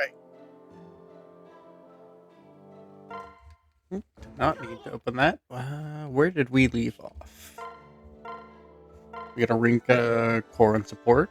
Right. Do not need to open that. Where did we leave off? We got a Rinka core and support.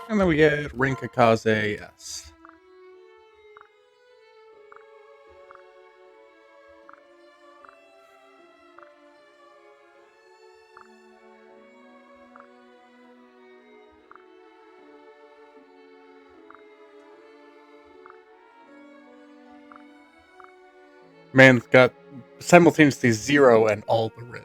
And then we get Rinka Kaze S. Man's got simultaneously 0 and all the Riz.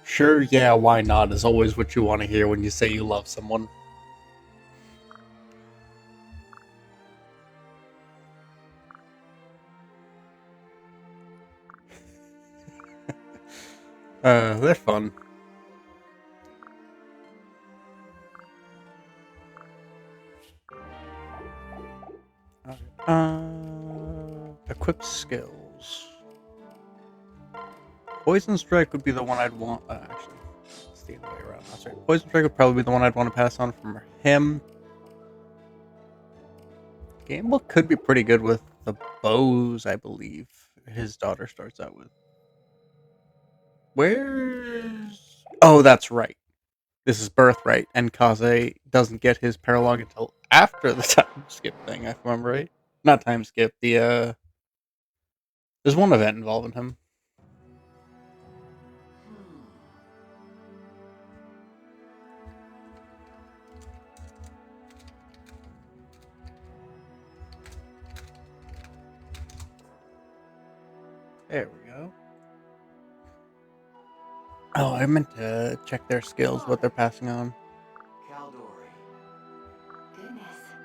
Sure, yeah, why not is always what you want to hear when you say you love someone. They're fun. Equip skills. Poison Strike would be the one I'd want. Actually, it's the other way around. That's right. Poison Strike would probably be the one I'd want to pass on from him. Gamble could be pretty good with the bows, I believe. His daughter starts out with. Where's. Oh, that's right. This is Birthright, and Kaze doesn't get his paralog until after the time skip thing, if I'm right. Not time skip, there's one event involving him. There we go. Oh, I meant to check their skills, what they're passing on.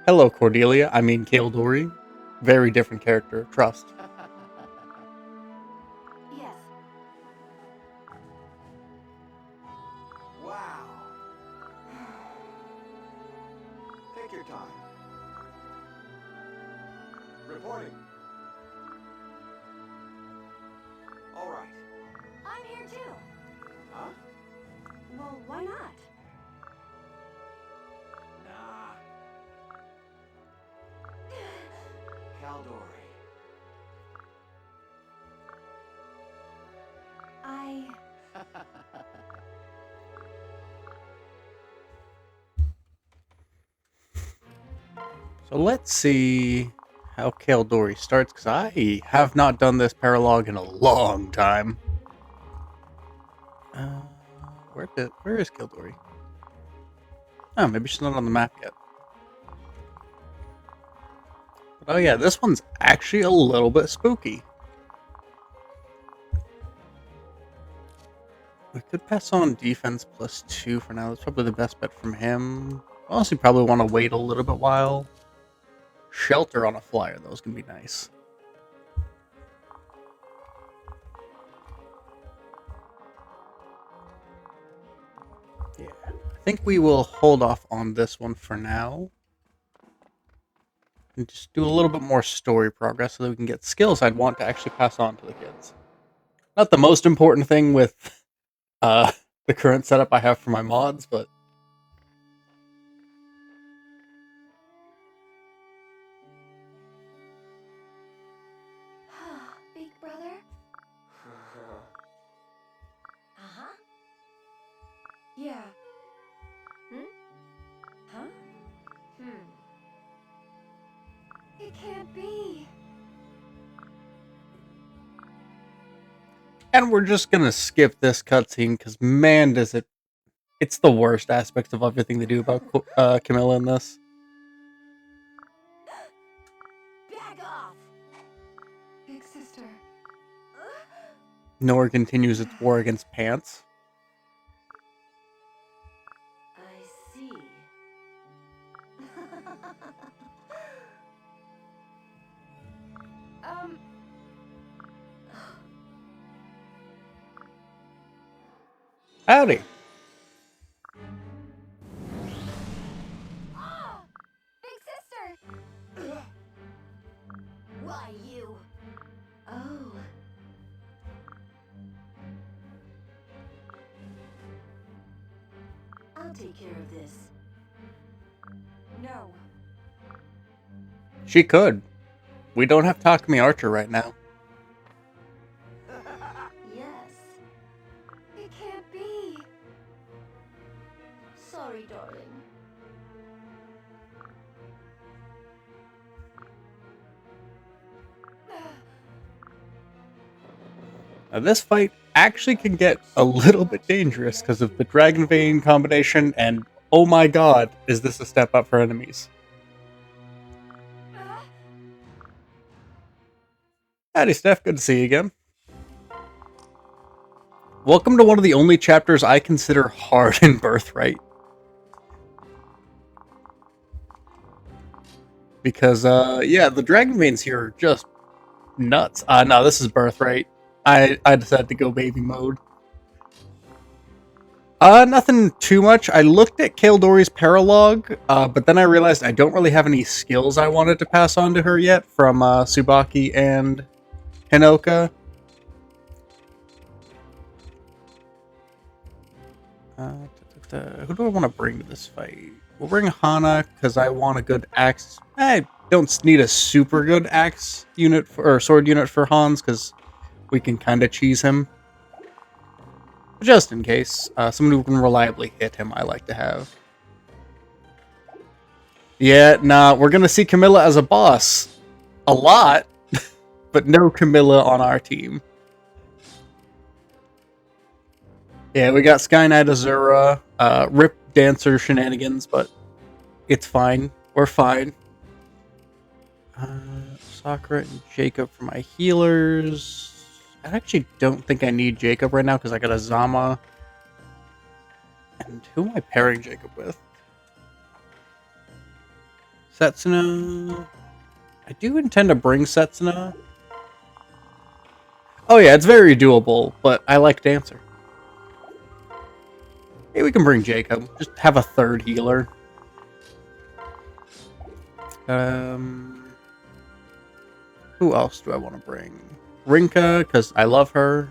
Hello, Cordelia. I mean, Kaldori. Very different character. Trust. Yes. Wow. Take your time. Reporting. All right. I'm here too. Huh? Well, why not? Nah. Kaldori. So let's see how Kaldori starts, because I have not done this paralog in a long time. Where is Kaldori? Oh, maybe she's not on the map yet. But, oh yeah, this one's actually a little bit spooky. We could pass on defense +2 for now. That's probably the best bet from him. Honestly, probably want to wait a little bit while. Shelter on a flyer, those can be nice. Yeah, I think we will hold off on this one for now. And just do a little bit more story progress so that we can get skills I'd want to actually pass on to the kids. Not the most important thing with the current setup I have for my mods, but Yeah. Hmm? Huh? It can't be. And we're just gonna skip this cutscene because man, does it! It's the worst aspect of everything they do about Camilla in this. Back off! Big sister. Nor continues its war against Pants. I see. um. Howdy. Ah! Big sister! Why you? Oh. I'll take care of this. No. She could. We don't have Takumi Archer right now. Yes. It can't be. Sorry, darling. Now, this fight actually can get a little bit dangerous because of the Dragon Vein combination, and oh my god, is this a step up for enemies. Howdy, Steph. Good to see you again. Welcome to one of the only chapters I consider hard in Birthright. Because, yeah, the Dragon Veins here are just nuts. No, this is Birthright. I decided to go baby mode. Nothing too much. I looked at Kaeldori's Paralog, but then I realized I don't really have any skills I wanted to pass on to her yet from Tsubaki and Hinoka. Who do I want to bring to this fight? We'll bring Hana because I want a good axe. I don't need a super good axe unit or sword unit for Hans because we can kind of cheese him. Just in case. Someone who can reliably hit him, I like to have. Yeah, nah, we're going to see Camilla as a boss. A lot, but no Camilla on our team. Yeah, we got Sky Knight Azura, Rip Dancer shenanigans, but it's fine. We're fine. Sakura and Jacob for my healers. I actually don't think I need Jacob right now because I got a Zama. And who am I pairing Jacob with? Setsuna. I do intend to bring Setsuna. Oh yeah, it's very doable, but I like Dancer. Hey, we can bring Jacob. Just have a third healer. Who else do I want to bring? Rinka, because I love her.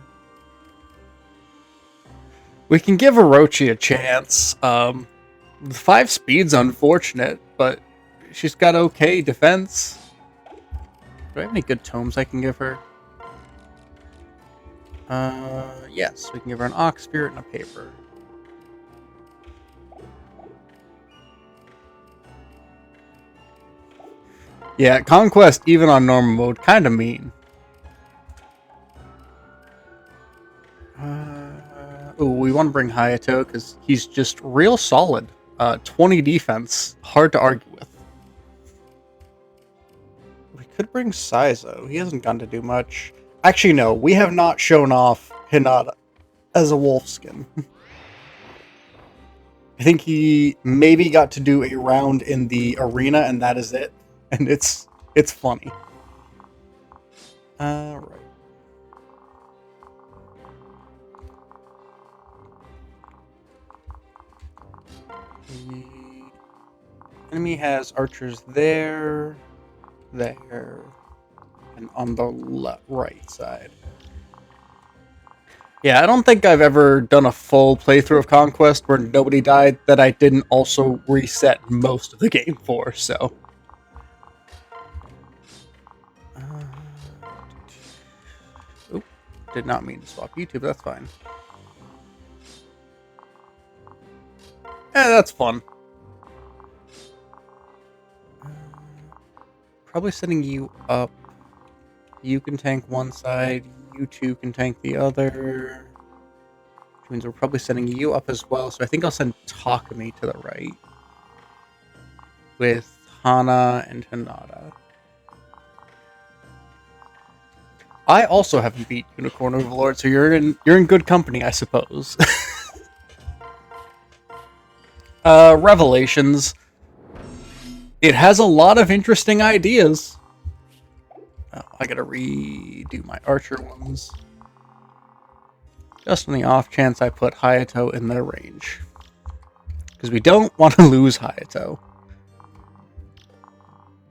We can give Orochi a chance. The 5 speed's unfortunate, but she's got okay defense. Do I have any good tomes I can give her? Yes, we can give her an Ox Spirit and a paper. Yeah, Conquest, even on normal mode, kind of mean. Ooh, we want to bring Hayato because he's just real solid. 20 defense, hard to argue with. We could bring Saizo. He hasn't gone to do much. Actually, no, we have not shown off Hinata as a wolf skin. I think he maybe got to do a round in the arena, and that is it. And it's funny. Right. The enemy has archers there, and on the right side. Yeah, I don't think I've ever done a full playthrough of Conquest where nobody died that I didn't also reset most of the game for, so. Oop, did not mean to swap YouTube, that's fine. That's fun. Probably setting you up. You can tank one side, you two can tank the other. Which means we're probably setting you up as well, so I think I'll send Takumi to the right. With Hana and Hinata. I also haven't beat Unicorn Overlord, so you're in good company, I suppose. Revelations. It has a lot of interesting ideas. Oh, I gotta redo my archer ones. Just on the off chance I put Hayato in their range. Because we don't want to lose Hayato.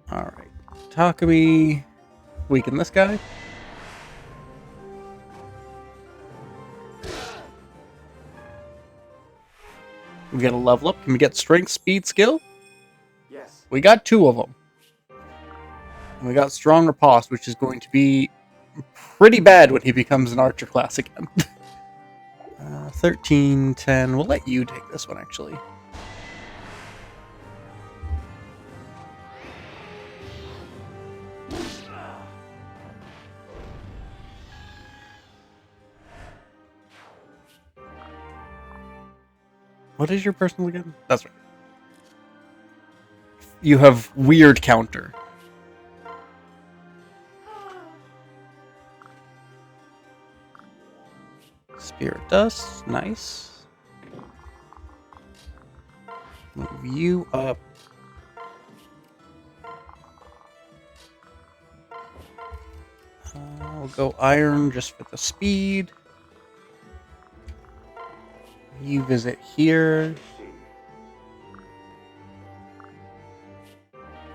Alright. Takumi. Weaken this guy. We get a level up. Can we get strength, speed, skill? Yes. We got 2 of them. And we got strong riposte, which is going to be pretty bad when he becomes an archer class again. 13, 10. We'll let you take this one, actually. What is your personal again? That's right. You have weird counter. Spirit dust, nice. Move you up. I'll go iron just for the speed. You visit here.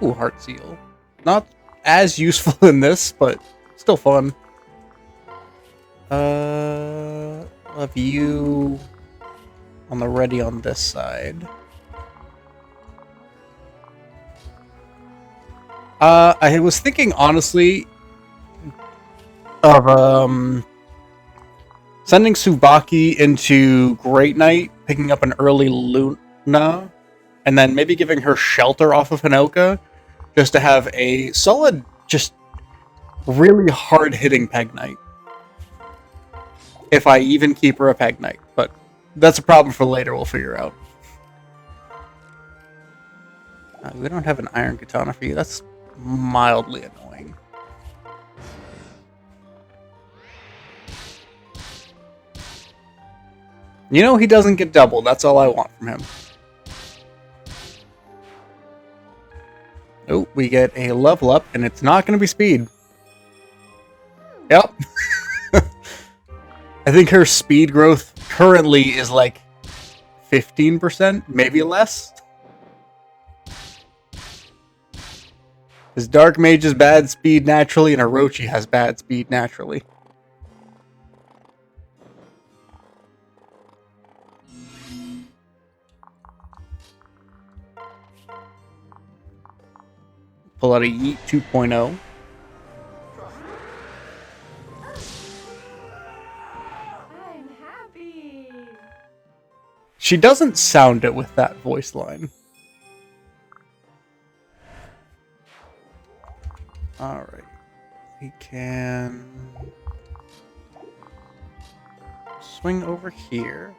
Ooh, Heart Seal. Not as useful in this, but still fun. I'll have you on the ready on this side. I was thinking, honestly, of sending Tsubaki into Great Knight, picking up an early Luna, and then maybe giving her shelter off of Hinoka, just to have a solid, just really hard-hitting Peg Knight. If I even keep her a Peg Knight, but that's a problem for later, we'll figure out. We don't have an Iron Katana for you, that's mildly annoying. You know, he doesn't get doubled. That's all I want from him. Oh, we get a level up, and it's not going to be speed. Yep. I think her speed growth currently is like 15%, maybe less. Because Dark Mage is bad speed naturally, and Orochi has bad speed naturally. Pull out a Yeet 2.0. I'm happy. She doesn't sound it with that voice line. Alright. We can swing over here.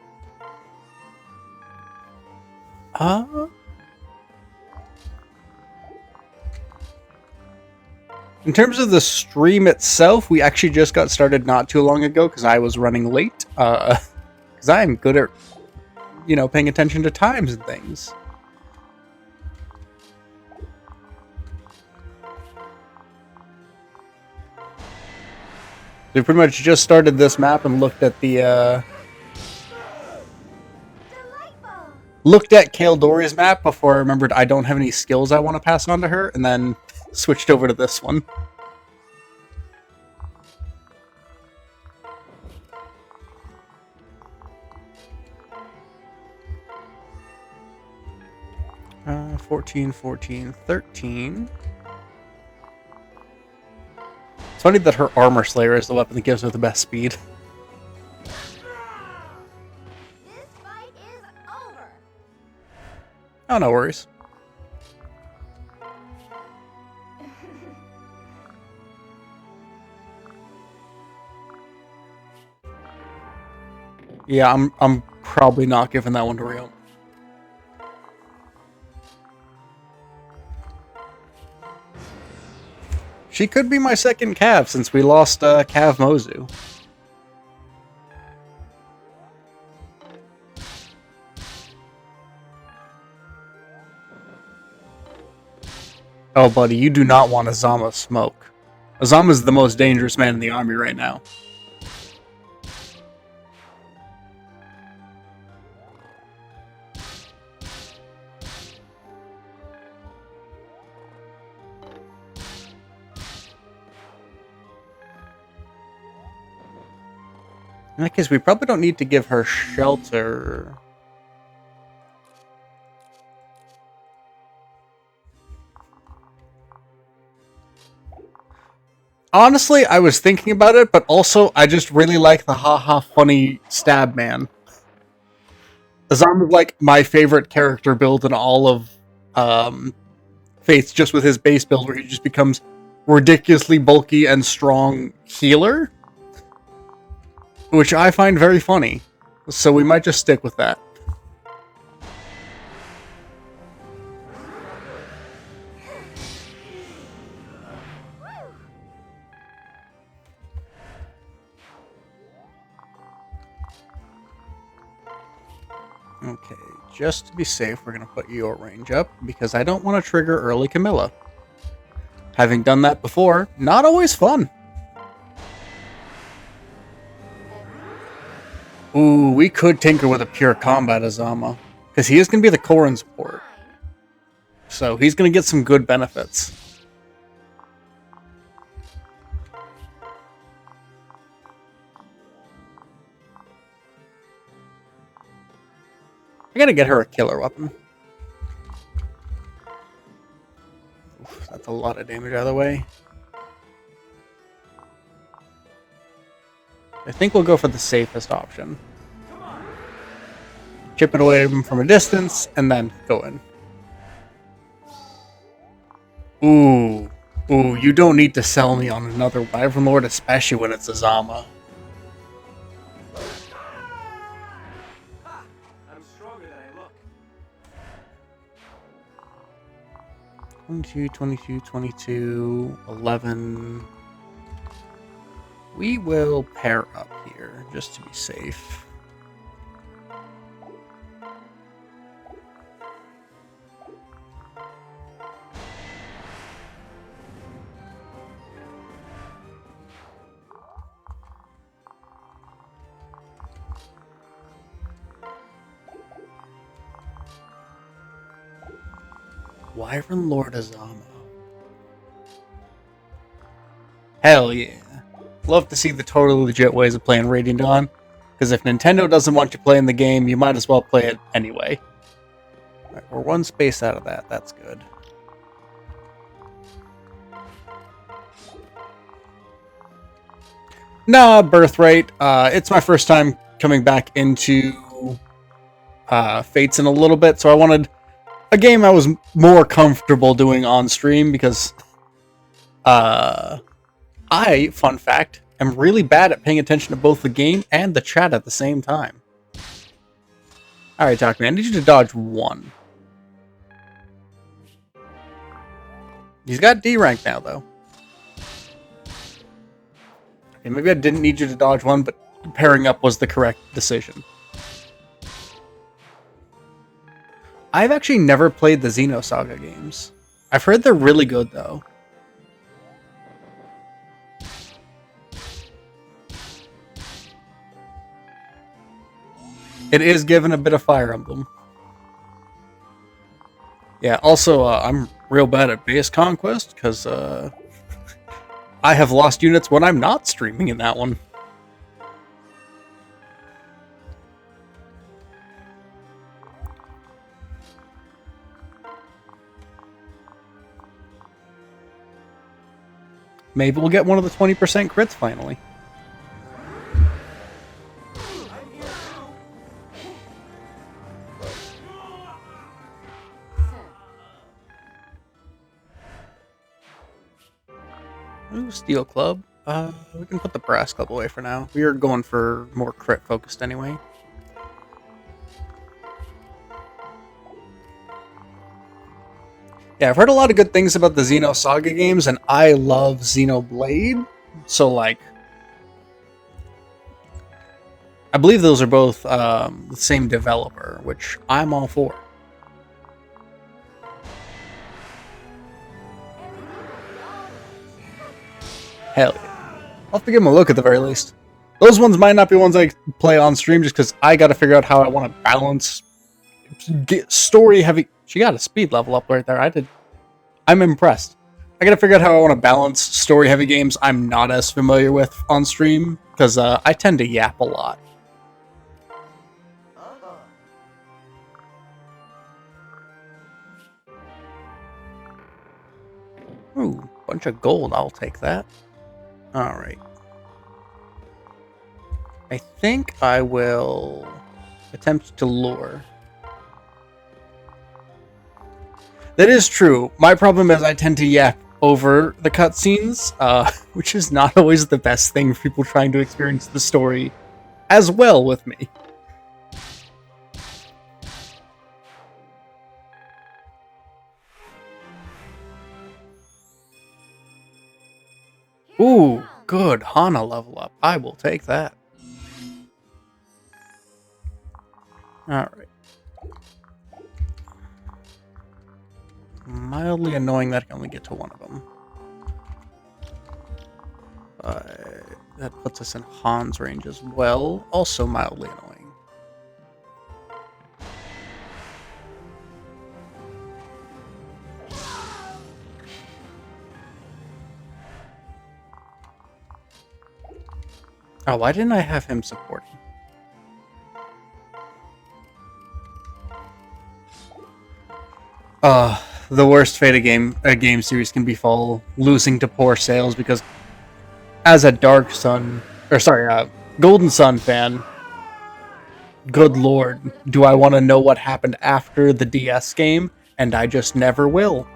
In terms of the stream itself, we actually just got started not too long ago because I was running late. Because I'm good at, you know, paying attention to times and things. We pretty much just started this map and looked at the looked at Kaldori's map before I remembered I don't have any skills I want to pass on to her, and then switched over to this one. Uh, 14, 14, 13. It's funny that her Armor Slayer is the weapon that gives her the best speed. This fight is over. Oh, no worries. Yeah, I'm probably not giving that one to Rio. She could be my second Cav since we lost Cav Mozu. Oh, buddy, you do not want Azama smoke. Azama's the most dangerous man in the army right now. In that case, we probably don't need to give her shelter. Honestly, I was thinking about it, but also I just really like the haha funny stab man. Azam is like my favorite character build in all of Fates, just with his base build where he just becomes ridiculously bulky and strong healer, which I find very funny. So we might just stick with that. Okay, just to be safe, we're going to put your range up, because I don't want to trigger early Camilla. Having done that before, not always fun. Ooh, we could tinker with a pure combat Azama, because he is going to be the Corrin support. So he's going to get some good benefits. I gotta get her a killer weapon. Oof, that's a lot of damage out of the way. I think we'll go for the safest option. Chip it away from a distance, and then go in. Ooh. Ooh, you don't need to sell me on another Wyvern Lord, especially when it's Azama. 22, 22, 22, 11. We will pair up here, just to be safe. Wyvern Lord Azama. Hell yeah. Love to see the totally legit ways of playing Radiant Dawn. Because if Nintendo doesn't want you playing the game, you might as well play it anyway. Right, we're one space out of that. That's good. Nah, Birthright. It's my first time coming back into Fates in a little bit, so I wanted a game I was more comfortable doing on stream because I, fun fact, am really bad at paying attention to both the game and the chat at the same time. Alright, Talk Man, I need you to dodge one. He's got D rank now, though. Okay, maybe I didn't need you to dodge one, but pairing up was the correct decision. I've actually never played the Xenosaga games. I've heard they're really good, though. It is given a bit of Fire Emblem. Yeah, also, I'm real bad at base conquest, because I have lost units when I'm not streaming in that one. Maybe we'll get one of the 20% crits finally. Ooh, Steel Club. We can put the Brass Club away for now. We are going for more crit focused anyway. Yeah, I've heard a lot of good things about the Xenosaga games, and I love Xenoblade. So, like, I believe those are both the same developer, which I'm all for. Hell yeah. I'll have to give them a look at the very least. Those ones might not be ones I play on stream just because I got to figure out how I want to balance story heavy. She got a speed level up right there. I'm impressed. I got to figure out how I want to balance story heavy games I'm not as familiar with on stream because I tend to yap a lot. Ooh, bunch of gold. I'll take that. Alright. I think I will attempt to lure. That is true. My problem is I tend to yap over the cutscenes, which is not always the best thing for people trying to experience the story as well with me. Ooh, good. Hana level up. I will take that. Alright. Mildly annoying that I can only get to one of them. But that puts us in Han's range as well. Also mildly annoying. Oh, why didn't I have him supporting? The worst fate a game series can befall, losing to poor sales, because as a Golden Sun fan, good lord, do I want to know what happened after the DS game, and I just never will.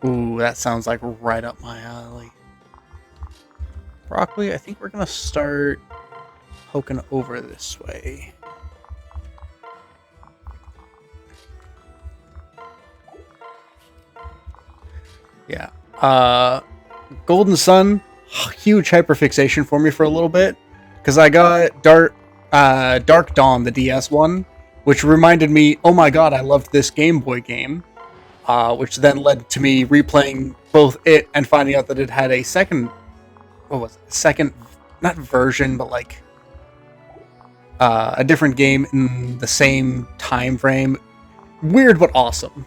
Ooh, that sounds like right up my alley. Broccoli, I think we're gonna start poking over this way. Yeah. Golden Sun, huge hyperfixation for me for a little bit, because I got Dark Dawn, the DS one, which reminded me, oh my god, I loved this Game Boy game, which then led to me replaying both it and finding out that it had a second, not version, but like a different game in the same time frame. Weird but awesome.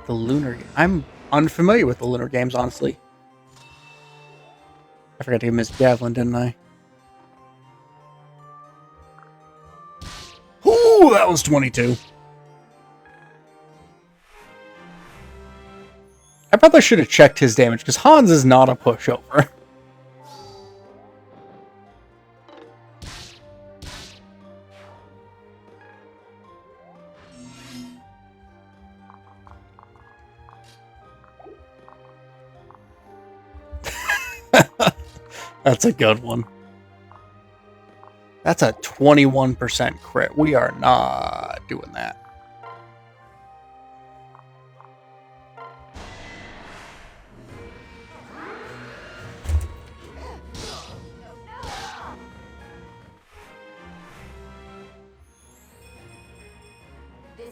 The Lunar game. I'm unfamiliar with the Lunar games, honestly. I forgot to give Miss Javelin, didn't I? Ooh, that was 22. I probably should have checked his damage, because Hans is not a pushover. That's a good one. That's a 21% crit. We are not doing that.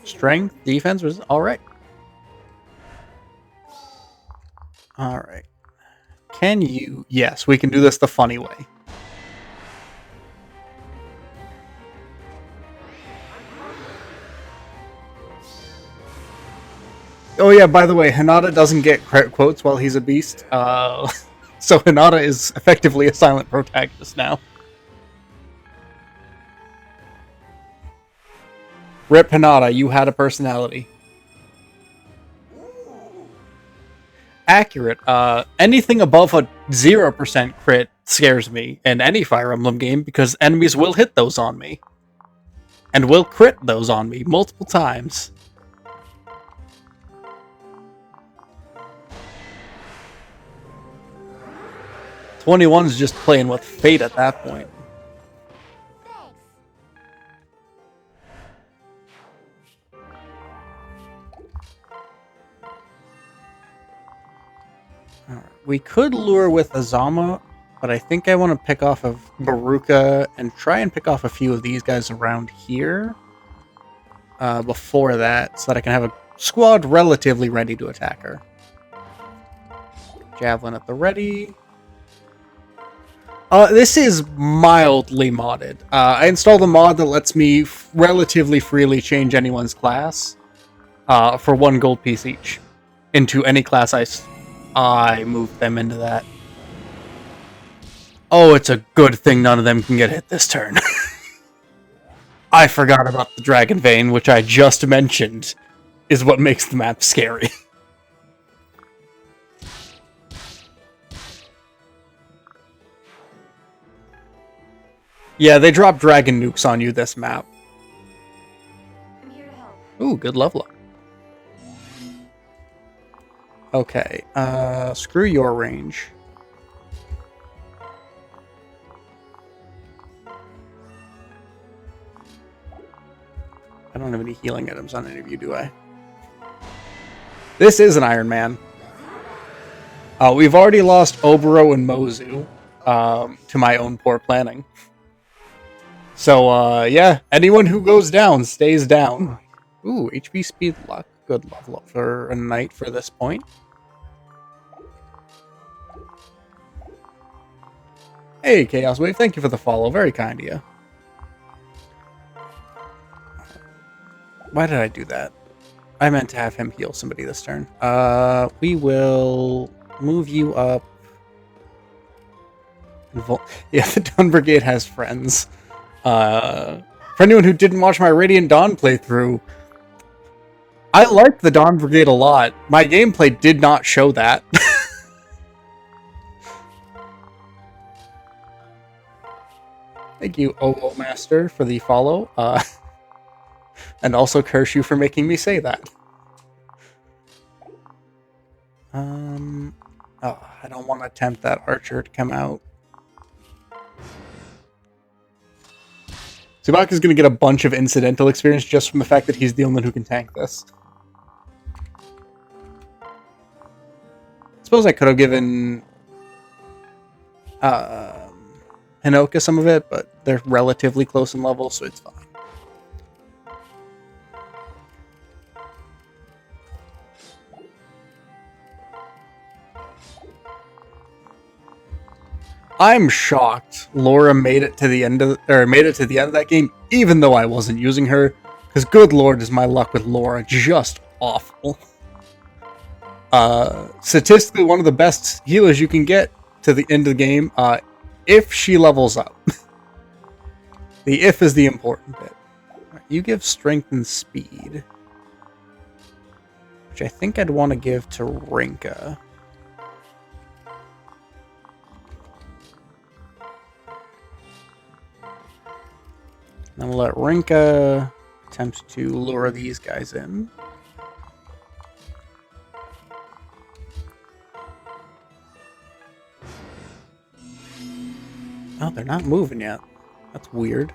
Strength, defense was alright. Alright. Can you? Yes, we can do this the funny way. Oh yeah, by the way, Hinata doesn't get crit quotes while he's a beast. So Hinata is effectively a silent protagonist now. Rip Hinata, you had a personality. accurate. Anything above a 0% crit scares me in any Fire Emblem game because enemies will hit those on me. And will crit those on me multiple times. '21's just playing with fate at that point. We could lure with Azama, but I think I want to pick off of Baruka and try and pick off a few of these guys around here before that, so that I can have a squad relatively ready to attack her. Javelin at the ready. This is mildly modded. I installed a mod that lets me relatively freely change anyone's class for 1 gold piece each into any class I moved them into that. Oh, it's a good thing none of them can get hit this turn. I forgot about the Dragon Vein, which I just mentioned is what makes the map scary. Yeah, they drop dragon nukes on you this map. I'm here to help. Ooh, good level up. Okay, screw your range. I don't have any healing items on any of you, do I? This is an Ironman. We've already lost Oboro and Mozu to my own poor planning. So, yeah, anyone who goes down stays down. Ooh, HP, speed, luck. Good level up for a knight for this point. Hey, Chaos Wave, thank you for the follow. Very kind of you. Why did I do that? I meant to have him heal somebody this turn. We will move you up. Yeah, the Dawn Brigade has friends. For anyone who didn't watch my Radiant Dawn playthrough, I liked the Dawn Brigade a lot. My gameplay did not show that. Thank you, OO Master, for the follow. And also curse you for making me say that. Oh, I don't want to tempt that archer to come out. Tsubaka's going to get a bunch of incidental experience just from the fact that he's the only one who can tank this. I suppose I could have given Hinoka some of it, but they're relatively close in level, so it's fine. I'm shocked Laura made it to the end of that game, even though I wasn't using her, because good lord is my luck with Laura just awful. Statistically, one of the best healers you can get to the end of the game, if she levels up. The if is the important bit. You give strength and speed, which I think I'd want to give to Rinka. I'm gonna let Rinka attempt to lure these guys in. Oh, they're not moving yet. That's weird.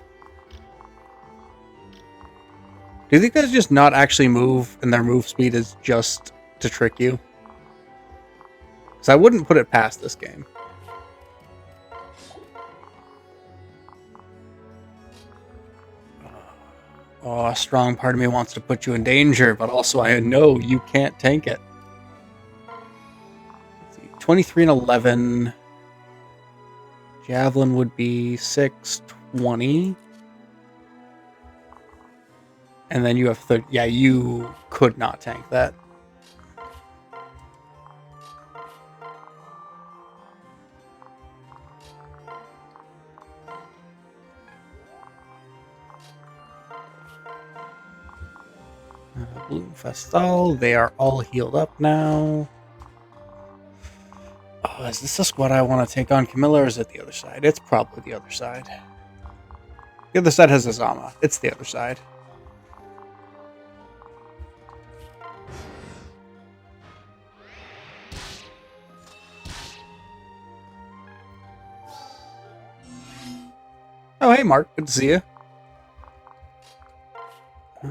Do you think that's just not actually move and their move speed is just to trick you? Because I wouldn't put it past this game. Oh, a strong part of me wants to put you in danger, but also I know you can't tank it. Let's see, 23 and 11. Javelin would be 620. And then you have 30. Yeah, you could not tank that. Bloom Festal, they are all healed up now. Is this the squad I want to take on Camilla, or is it the other side? It's probably the other side. The other side has Azama. It's the other side. Oh, hey, Mark. Good to see you. I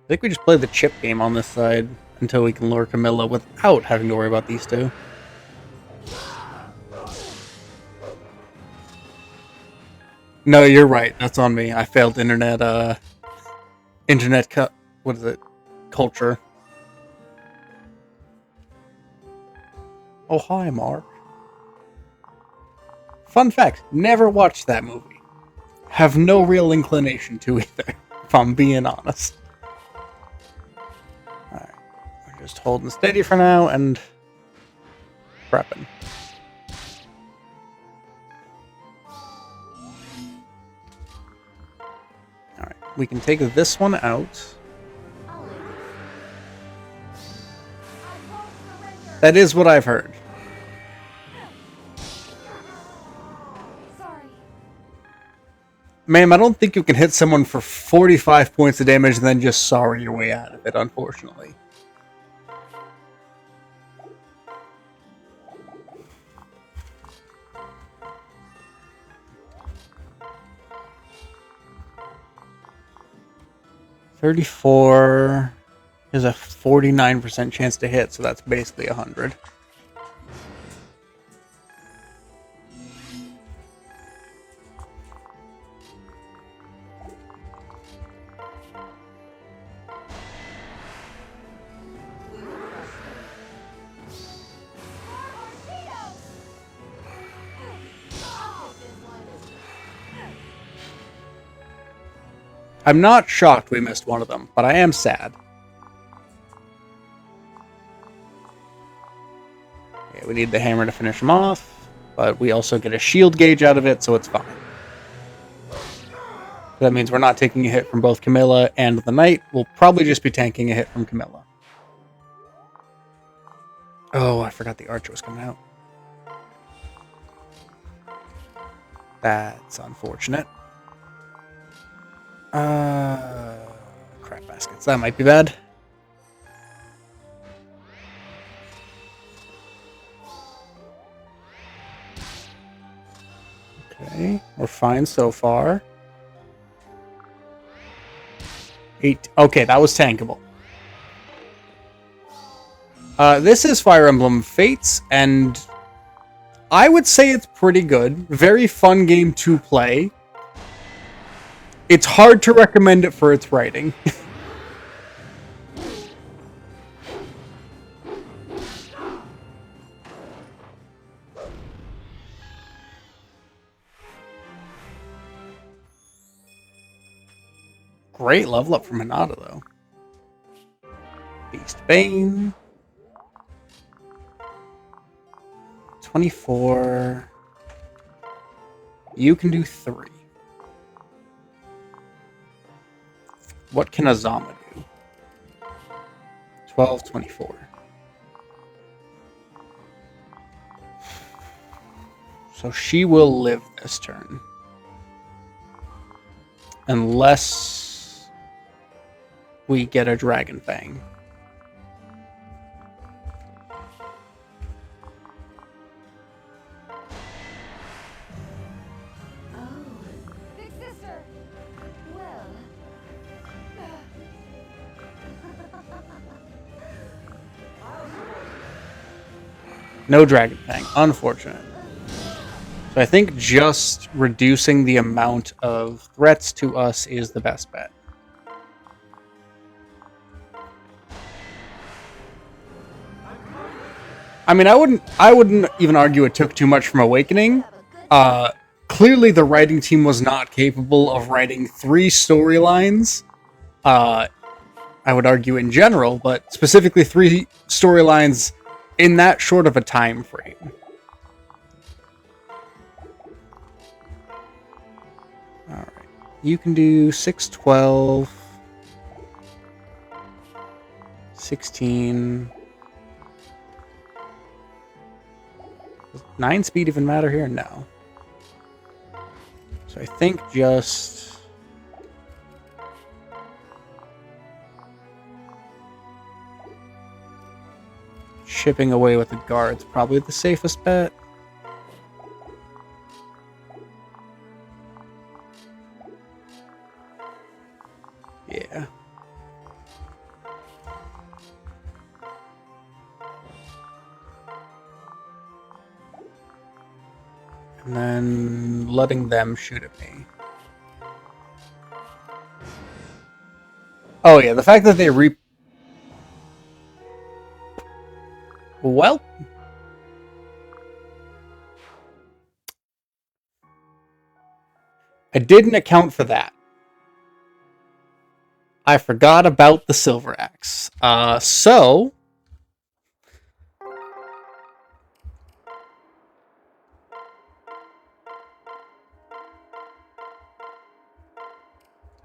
think we just play the chip game on this side until we can lure Camilla without having to worry about these two. No, you're right. That's on me. I failed internet, what is it? Culture. Oh, hi, Mark. Fun fact, never watched that movie. Have no real inclination to either, if I'm being honest. Alright, we're just holding steady for now and prepping. Alright, we can take this one out. That is what I've heard. Ma'am, I don't think you can hit someone for 45 points of damage and then just sorry your way out of it, unfortunately. $34 is a 49% chance to hit, so that's basically 100. I'm not shocked we missed one of them, but I am sad. Okay, we need the hammer to finish him off, but we also get a shield gauge out of it, so it's fine. That means we're not taking a hit from both Camilla and the Knight. We'll probably just be tanking a hit from Camilla. Oh, I forgot the archer was coming out. That's unfortunate. Crap baskets. That might be bad. Okay, we're fine so far. 8. Okay, that was tankable. This is Fire Emblem Fates, and I would say it's pretty good. Very fun game to play. It's hard to recommend it for its writing. Great level up from Hinata, though. Beast Bane. 24. You can do 3. What can Azama do? 12, 24. So she will live this turn. Unless we get a Dragon Fang. No Dragon Fang, unfortunate. So I think just reducing the amount of threats to us is the best bet. I mean, I wouldn't even argue it took too much from Awakening. Clearly the writing team was not capable of writing 3 storylines. I would argue in general, but specifically 3 storylines in that short of a time frame. Alright. You can do 6, 12, 16, 9 speed even matter here? No. So I think just... chipping away with the guard's probably the safest bet. Yeah. And then letting them shoot at me. Oh yeah, the fact that they Well... I didn't account for that. I forgot about the silver axe. So...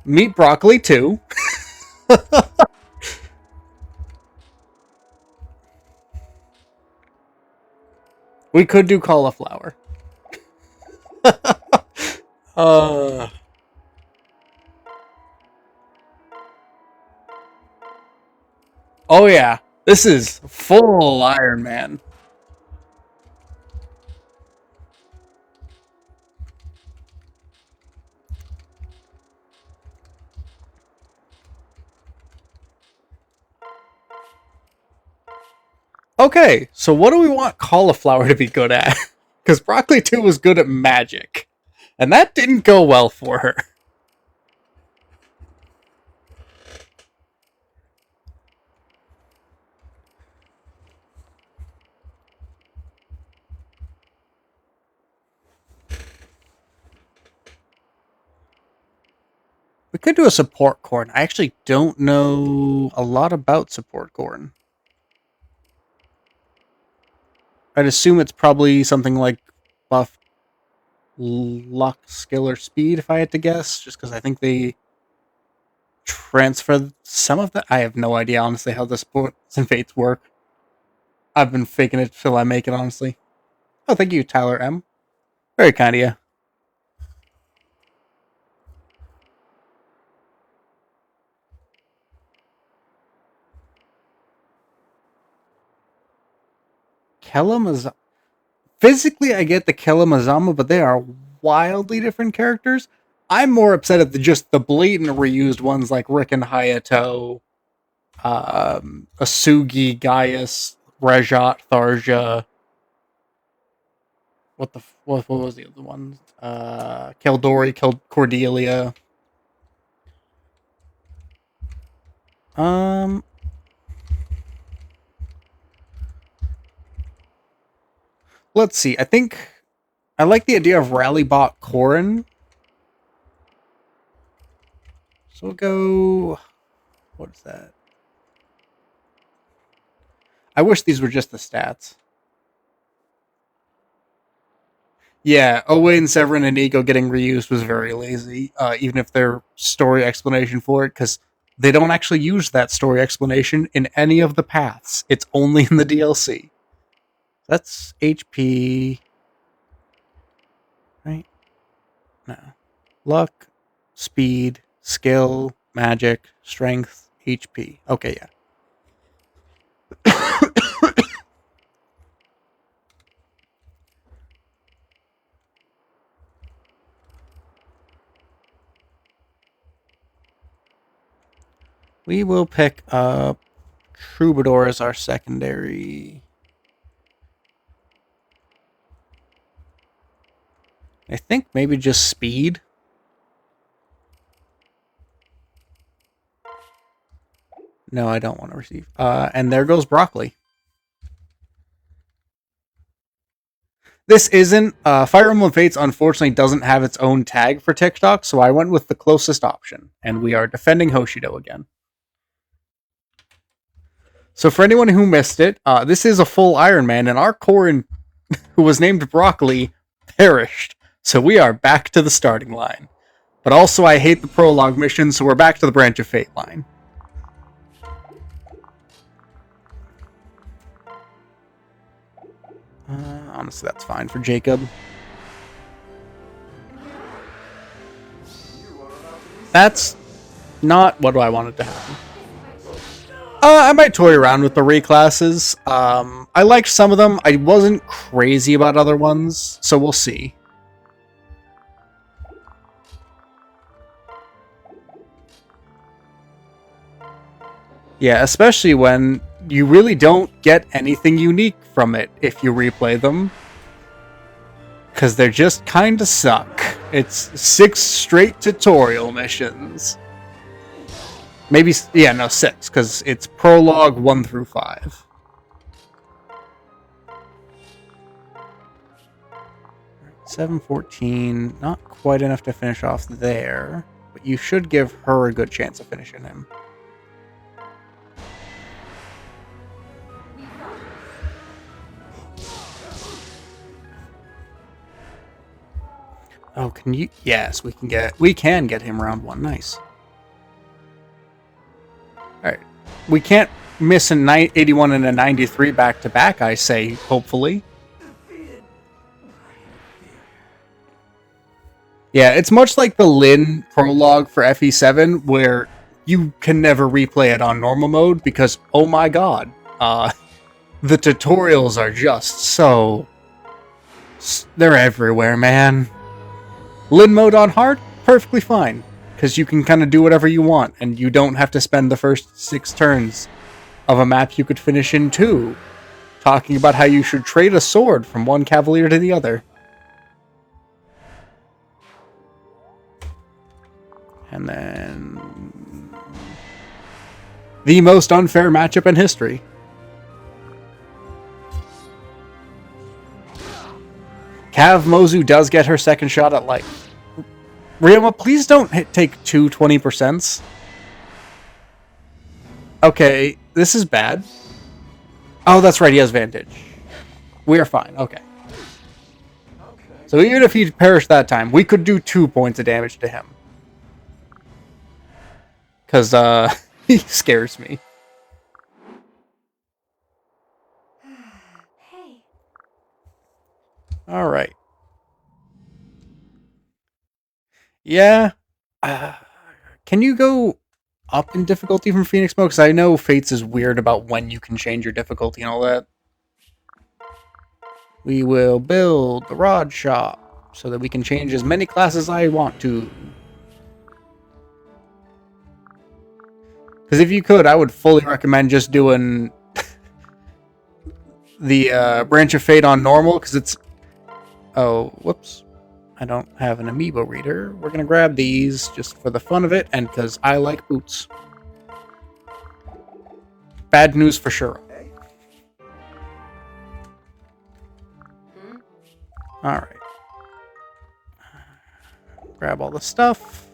meat broccoli too. We could do cauliflower. Oh yeah, this is full Ironman. Okay, so what do we want cauliflower to be good at? Because broccoli 2 was good at magic. And that didn't go well for her. We could do a support corn. I actually don't know a lot about support corn. I'd assume it's probably something like buff luck, skill, or speed, if I had to guess, just because I think they transfer some of that. I have no idea, honestly, how the sports and fates work. I've been faking it till I make it, honestly. Oh, thank you, Tyler M. Very kind of you. Kalamazama. Physically, I get the Kalamazama, but they are wildly different characters. I'm more upset at just the blatant reused ones like Rick and Hayato, Asugi, Gaius, Rajat, Tharja. What was the other one? Keldori, Cordelia. Let's see. I think I like the idea of Rallybot Corrin. So we'll go... what is that? I wish these were just the stats. Yeah, Owain, Severin, and Ego getting reused was very lazy, even if their story explanation for it, because they don't actually use that story explanation in any of the paths. It's only in the DLC. That's HP... right? No. Luck, speed, skill, magic, strength, HP. Okay, yeah. We will pick up Troubadour as our secondary. I think maybe just speed. No, I don't want to receive. And there goes broccoli. This isn't... Fire Emblem Fates, unfortunately, doesn't have its own tag for TikTok, so I went with the closest option. And we are defending Hoshido again. So for anyone who missed it, this is a full Ironman, and our Corrin, who was named Broccoli, perished. So we are back to the starting line. But also, I hate the prologue mission, so we're back to the Branch of Fate line. Honestly, that's fine for Jacob. That's not what I wanted to happen. I might toy around with the reclasses. I liked some of them. I wasn't crazy about other ones, so we'll see. Yeah, especially when you really don't get anything unique from it if you replay them. Because they're just kind of suck. It's 6 straight tutorial missions. Maybe, yeah, no, 6, because it's prologue 1 through 5. $7.14, not quite enough to finish off there, but you should give her a good chance of finishing him. Oh, can you? Yes, we can get him round 1. Nice. Alright. We can't miss an 81 and a 93 back-to-back, I say, hopefully. Yeah, it's much like the Lin prologue for FE7, where you can never replay it on normal mode, because, oh my god, the tutorials are just so... They're everywhere, man. Lin mode on hard? Perfectly fine. Because you can kind of do whatever you want, and you don't have to spend the first 6 turns of a map you could finish in 2, talking about how you should trade a sword from one cavalier to the other. And then... the most unfair matchup in history. Cav Mozu does get her second shot at life. Ryoma, please don't take 2 20%. Okay, this is bad. Oh, that's right, he has Vantage. We are fine, okay. So even if he perished that time, we could do 2 points of damage to him. Because, he scares me. Hey. Alright. Yeah. Can you go up in difficulty from Phoenix Mode? Because I know Fates is weird about when you can change your difficulty and all that. We will build the rod shop so that we can change as many classes as I want to. Because if you could, I would fully recommend just doing the Branch of Fate on normal, because it's... Oh, whoops. I don't have an amiibo reader. We're going to grab these just for the fun of it, and because I like boots. Bad news for sure. Alright. Grab all the stuff.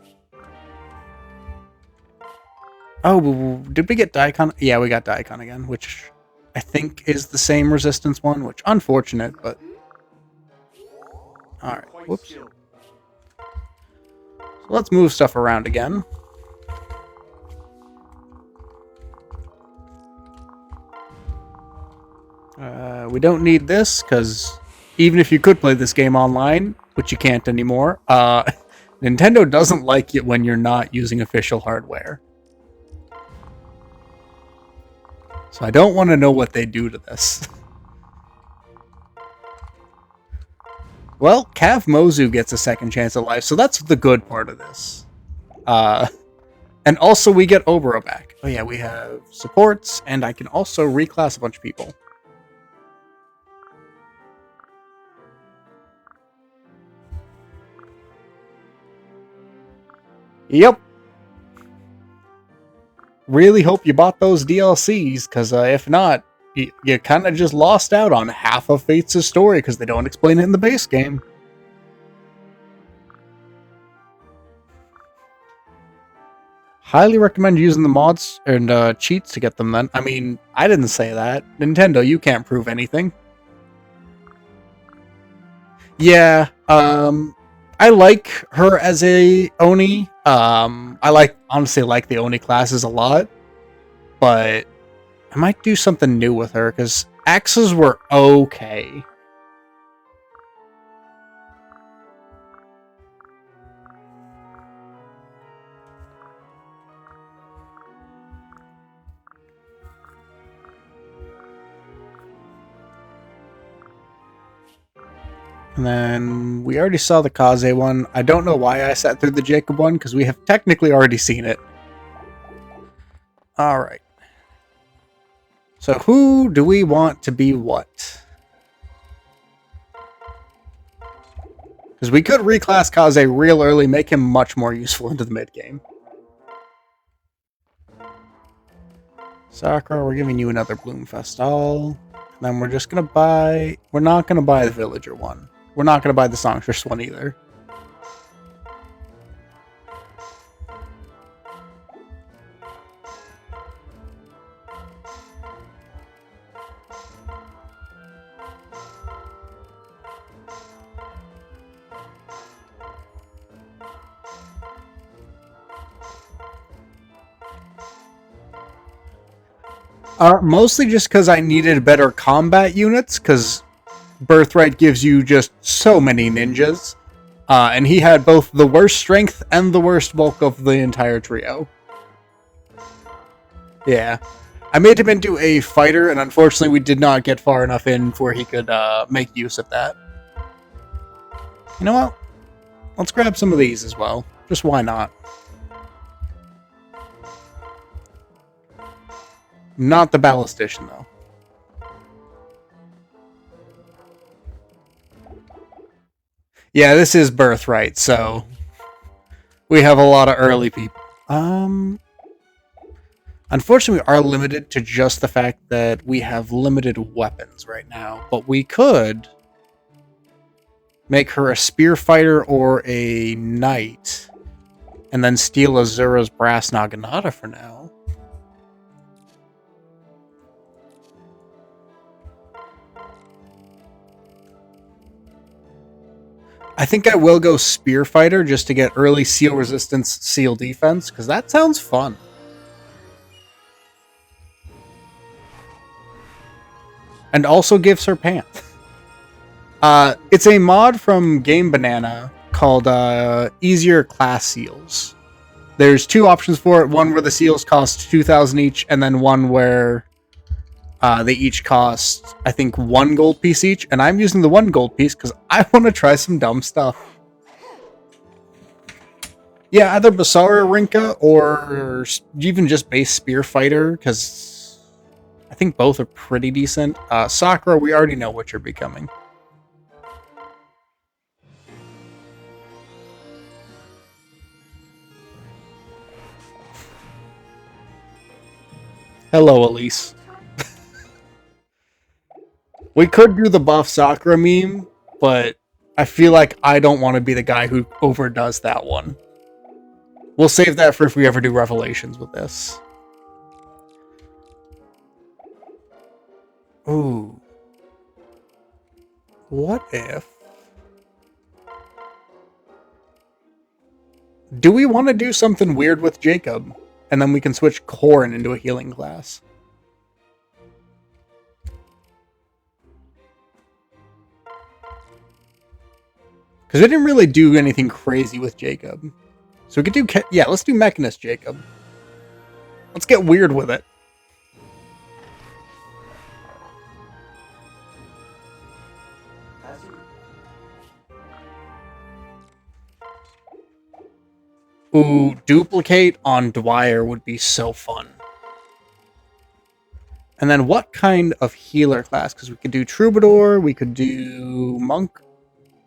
Oh, did we get Daikon? Yeah, we got Daikon again, which I think is the same resistance one, which unfortunate, but... Alright, whoops. So let's move stuff around again. We don't need this, because even if you could play this game online, which you can't anymore, Nintendo doesn't like it when you're not using official hardware. So I don't want to know what they do to this. Well, Cav Mozu gets a second chance at life, so that's the good part of this. And also we get Oboro back. Oh yeah, we have supports, and I can also reclass a bunch of people. Yep. Really hope you bought those DLCs, because if not, you kind of just lost out on half of Fates' story, because they don't explain it in the base game. Highly recommend using the mods and cheats to get them then. I mean, I didn't say that. Nintendo, you can't prove anything. Yeah, I like her as a Oni. I honestly like the Oni classes a lot, but I might do something new with her, because axes were okay. And then we already saw the Kaze one. I don't know why I sat through the Jacob one, because we have technically already seen it. Alright. So who do we want to be what? Because we could reclass Kaze real early, make him much more useful into the mid-game. Sakura, we're giving you another Bloom Festal. And then we're just going to buy... We're not going to buy the Villager one. We're not going to buy the Songstress one either. Mostly just because I needed better combat units, because Birthright gives you just so many ninjas. And he had both the worst strength and the worst bulk of the entire trio. Yeah. I made him into a fighter, and unfortunately we did not get far enough in where he could make use of that. You know what? Let's grab some of these as well. Just why not? Not the Ballistician, though. Yeah, this is Birthright, so we have a lot of early people. Unfortunately, we are limited to just the fact that we have limited weapons right now, but we could make her a spear fighter or a knight, and then steal Azura's Brass Naginata for now. I think I will go Spear Fighter just to get early seal resistance, seal defense, because that sounds fun. And also gives her pants. It's a mod from Game Banana called Easier Class Seals. There's two options for it. One where the seals cost 2,000 each, and then one where they each cost, I think, 1 gold piece each, and I'm using the 1 gold piece because I want to try some dumb stuff. Yeah, either Basara Rinka or even just base Spear Fighter, because I think both are pretty decent. Sakura, we already know what you're becoming. Hello, Elise. We could do the buff Sakura meme, but I feel like I don't want to be the guy who overdoes that one. We'll save that for if we ever do Revelations with this. Ooh. What if... Do we want to do something weird with Jacob? And then we can switch Corrin into a healing class. Because we didn't really do anything crazy with Jacob. So we could do... Yeah, let's do Mechanist Jacob. Let's get weird with it. Ooh, Duplicate on Dwyer would be so fun. And then what kind of healer class? Because we could do Troubadour, we could do Monk,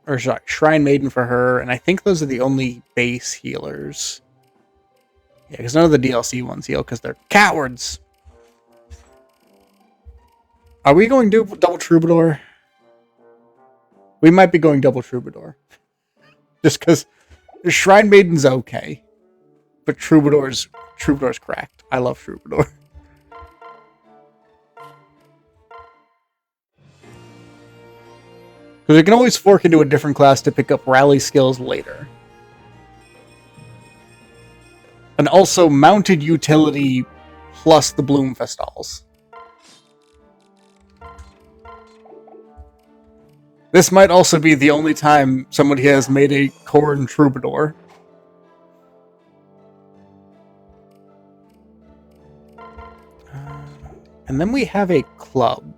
or sorry, Shrine Maiden for her, and I think those are the only base healers. Yeah, because none of the DLC ones heal because they're cowards. Are we going double Troubadour? We might be going double Troubadour. Just because Shrine Maiden's okay. But Troubadour's cracked. I love Troubadour. Because we can always fork into a different class to pick up rally skills later. And also mounted utility plus the Bloom Festals. This might also be the only time somebody has made a Corrin Troubadour. And then we have a club.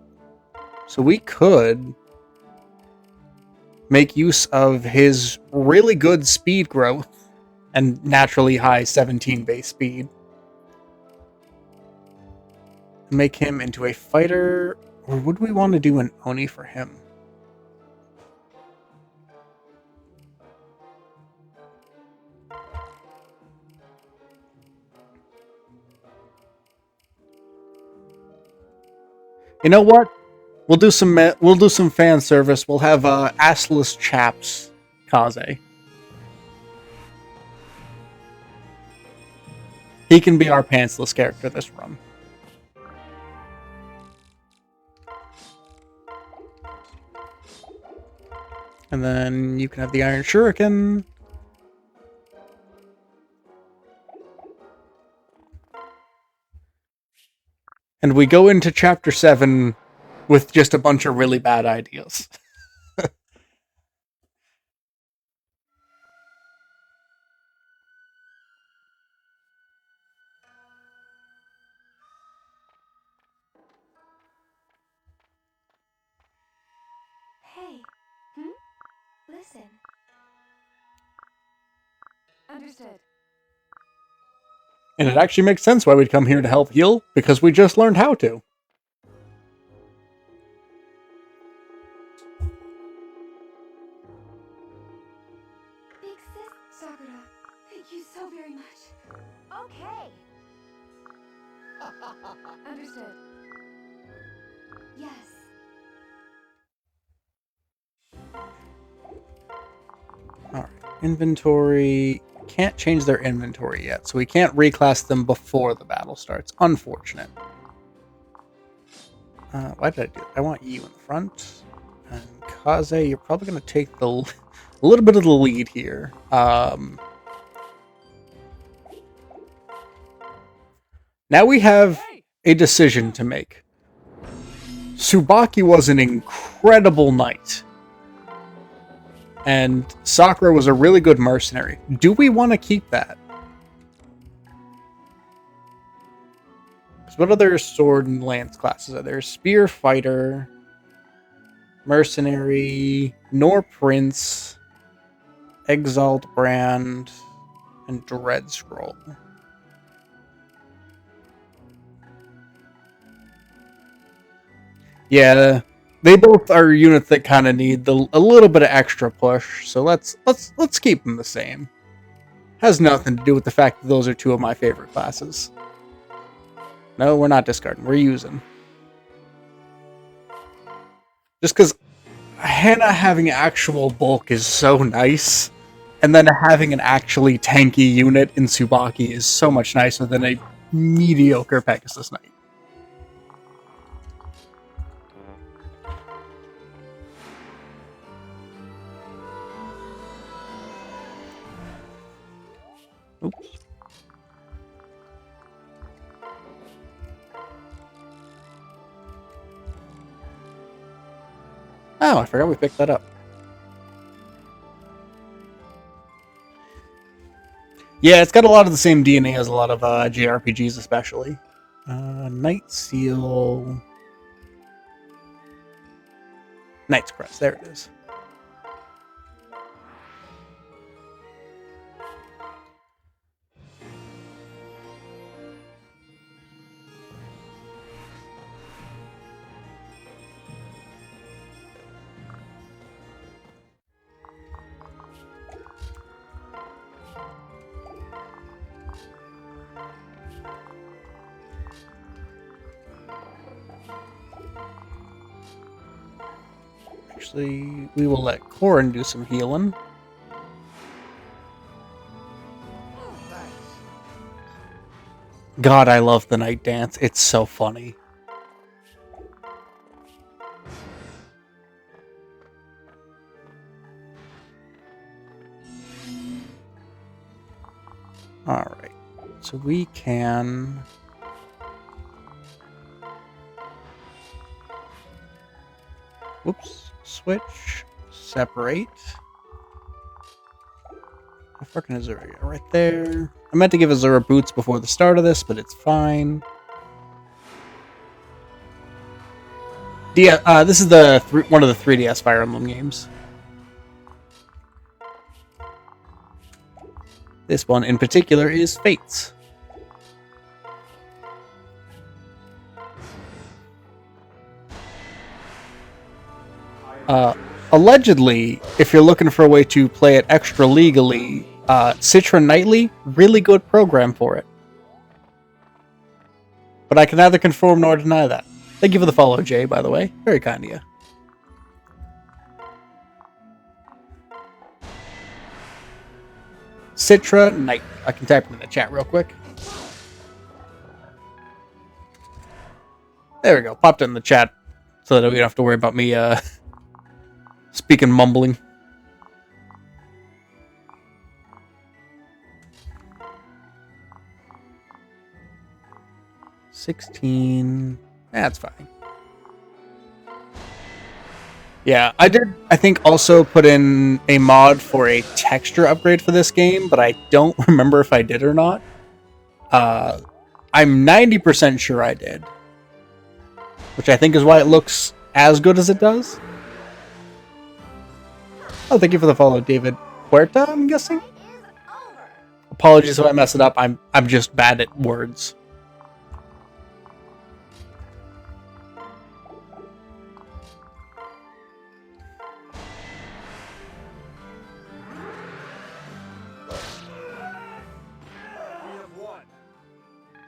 So we could make use of his really good speed growth and naturally high 17 base speed. Make him into a fighter, or would we want to do an Oni for him? You know what? We'll do some fan service. We'll have assless chaps Kaze. He can be our pantsless character this run. And then you can have the Iron Shuriken. And we go into Chapter 7 with just a bunch of really bad ideas. Hey. Listen. Understood. And it actually makes sense why we'd come here to help heal, because we just learned how to. Big sis Sakura, thank you so very much. Okay. Understood. Yes. Alright, inventory. Can't change their inventory yet, so we can't reclass them before the battle starts. Unfortunate. Why did I do that? I want you in the front. And Kaze, you're probably going to take a little bit of the lead here. Now we have a decision to make. Tsubaki was an incredible knight. And Sakura was a really good mercenary. Do we want to keep that? Because what other sword and lance classes are there? Spear fighter, mercenary, Nor Prince, Exalt Brand, and Dread Scroll. Yeah, they both are units that kind of need a little bit of extra push, so let's keep them the same. Has nothing to do with the fact that those are two of my favorite classes. No, we're not discarding. We're using. Just because Hannah having actual bulk is so nice, and then having an actually tanky unit in Tsubaki is so much nicer than a mediocre Pegasus Knight. Oops. Oh, I forgot we picked that up. Yeah, it's got a lot of the same DNA as a lot of JRPGs, especially. Night Seal. Knight's Crest, there it is. Actually, we will let Corin do some healing. God, I love the Night Dance. It's so funny. Alright. So we can... Whoops. Switch. Separate. How far can Azura go? Right there. I meant to give Azura boots before the start of this, but it's fine. This is one of the 3DS Fire Emblem games. This one in particular is Fates. Allegedly, if you're looking for a way to play it extra legally, Citra Nightly, really good program for it. But I can neither confirm nor deny that. Thank you for the follow, Jay, by the way. Very kind of you. Citra Nightly. I can type it in the chat real quick. There we go. Popped it in the chat so that we don't have to worry about me speaking mumbling. $16. That's fine. Yeah, I did, I think, also put in a mod for a texture upgrade for this game, but I don't remember if I did or not. I'm 90% sure I did. Which I think is why it looks as good as it does. Oh, thank you for the follow, David Huerta, I'm guessing? Apologies if I mess it up, I'm just bad at words.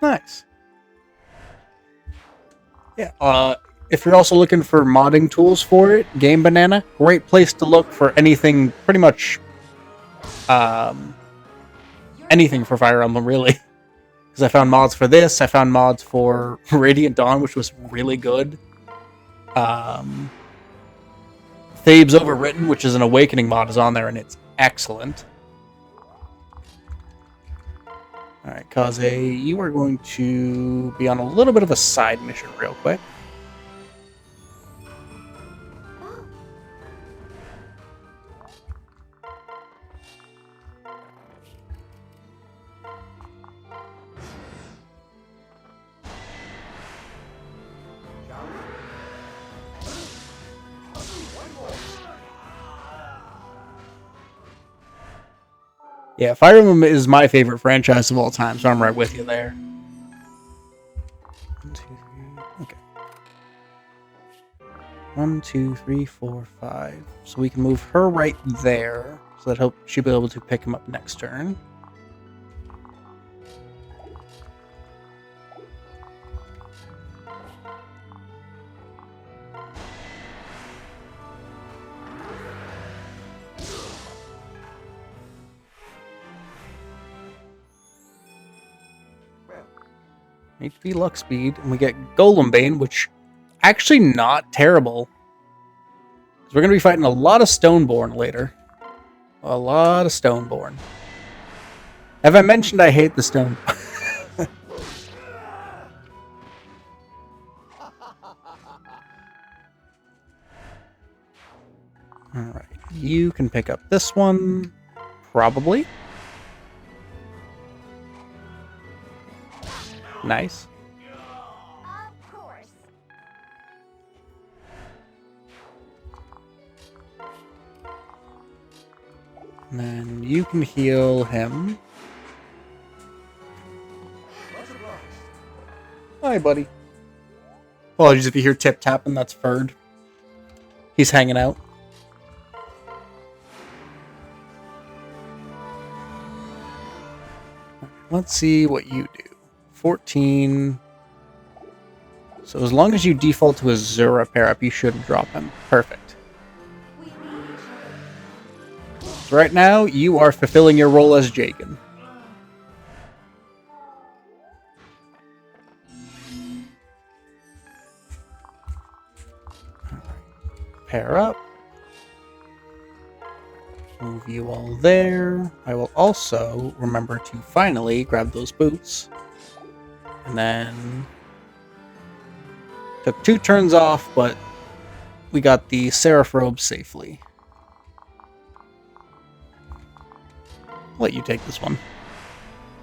Nice. Yeah, if you're also looking for modding tools for it, Game Banana, great place to look for anything, pretty much, anything for Fire Emblem, really. Because I found mods for this, I found mods for Radiant Dawn, which was really good. Thabe's Overwritten, which is an Awakening mod, is on there, and it's excellent. Alright, Kaze, you are going to be on a little bit of a side mission real quick. Yeah, Fire Emblem is my favorite franchise of all time, so I'm right with you there. 1, 2, 3, okay. 1, 2, 3, 4, 5. So we can move her right there, so that she'll be able to pick him up next turn. HP luck speed, and we get Golem Bane, which actually not terrible. Because we're going to be fighting a lot of Stoneborn later. A lot of Stoneborn. Have I mentioned I hate the Stone? Alright, you can pick up this one. Probably. Nice. Of course. And then you can heal him. Hi, buddy. Apologies if you hear tip tapping, that's Ferd. He's hanging out. Let's see what you do. 14. So as long as you default to a Zura pair up, you shouldn't drop him. Perfect. So right now, you are fulfilling your role as Jagan. Pair up. Move you all there. I will also remember to finally grab those boots. And then took 2 turns off, but we got the Seraph robe safely. I'll let you take this one.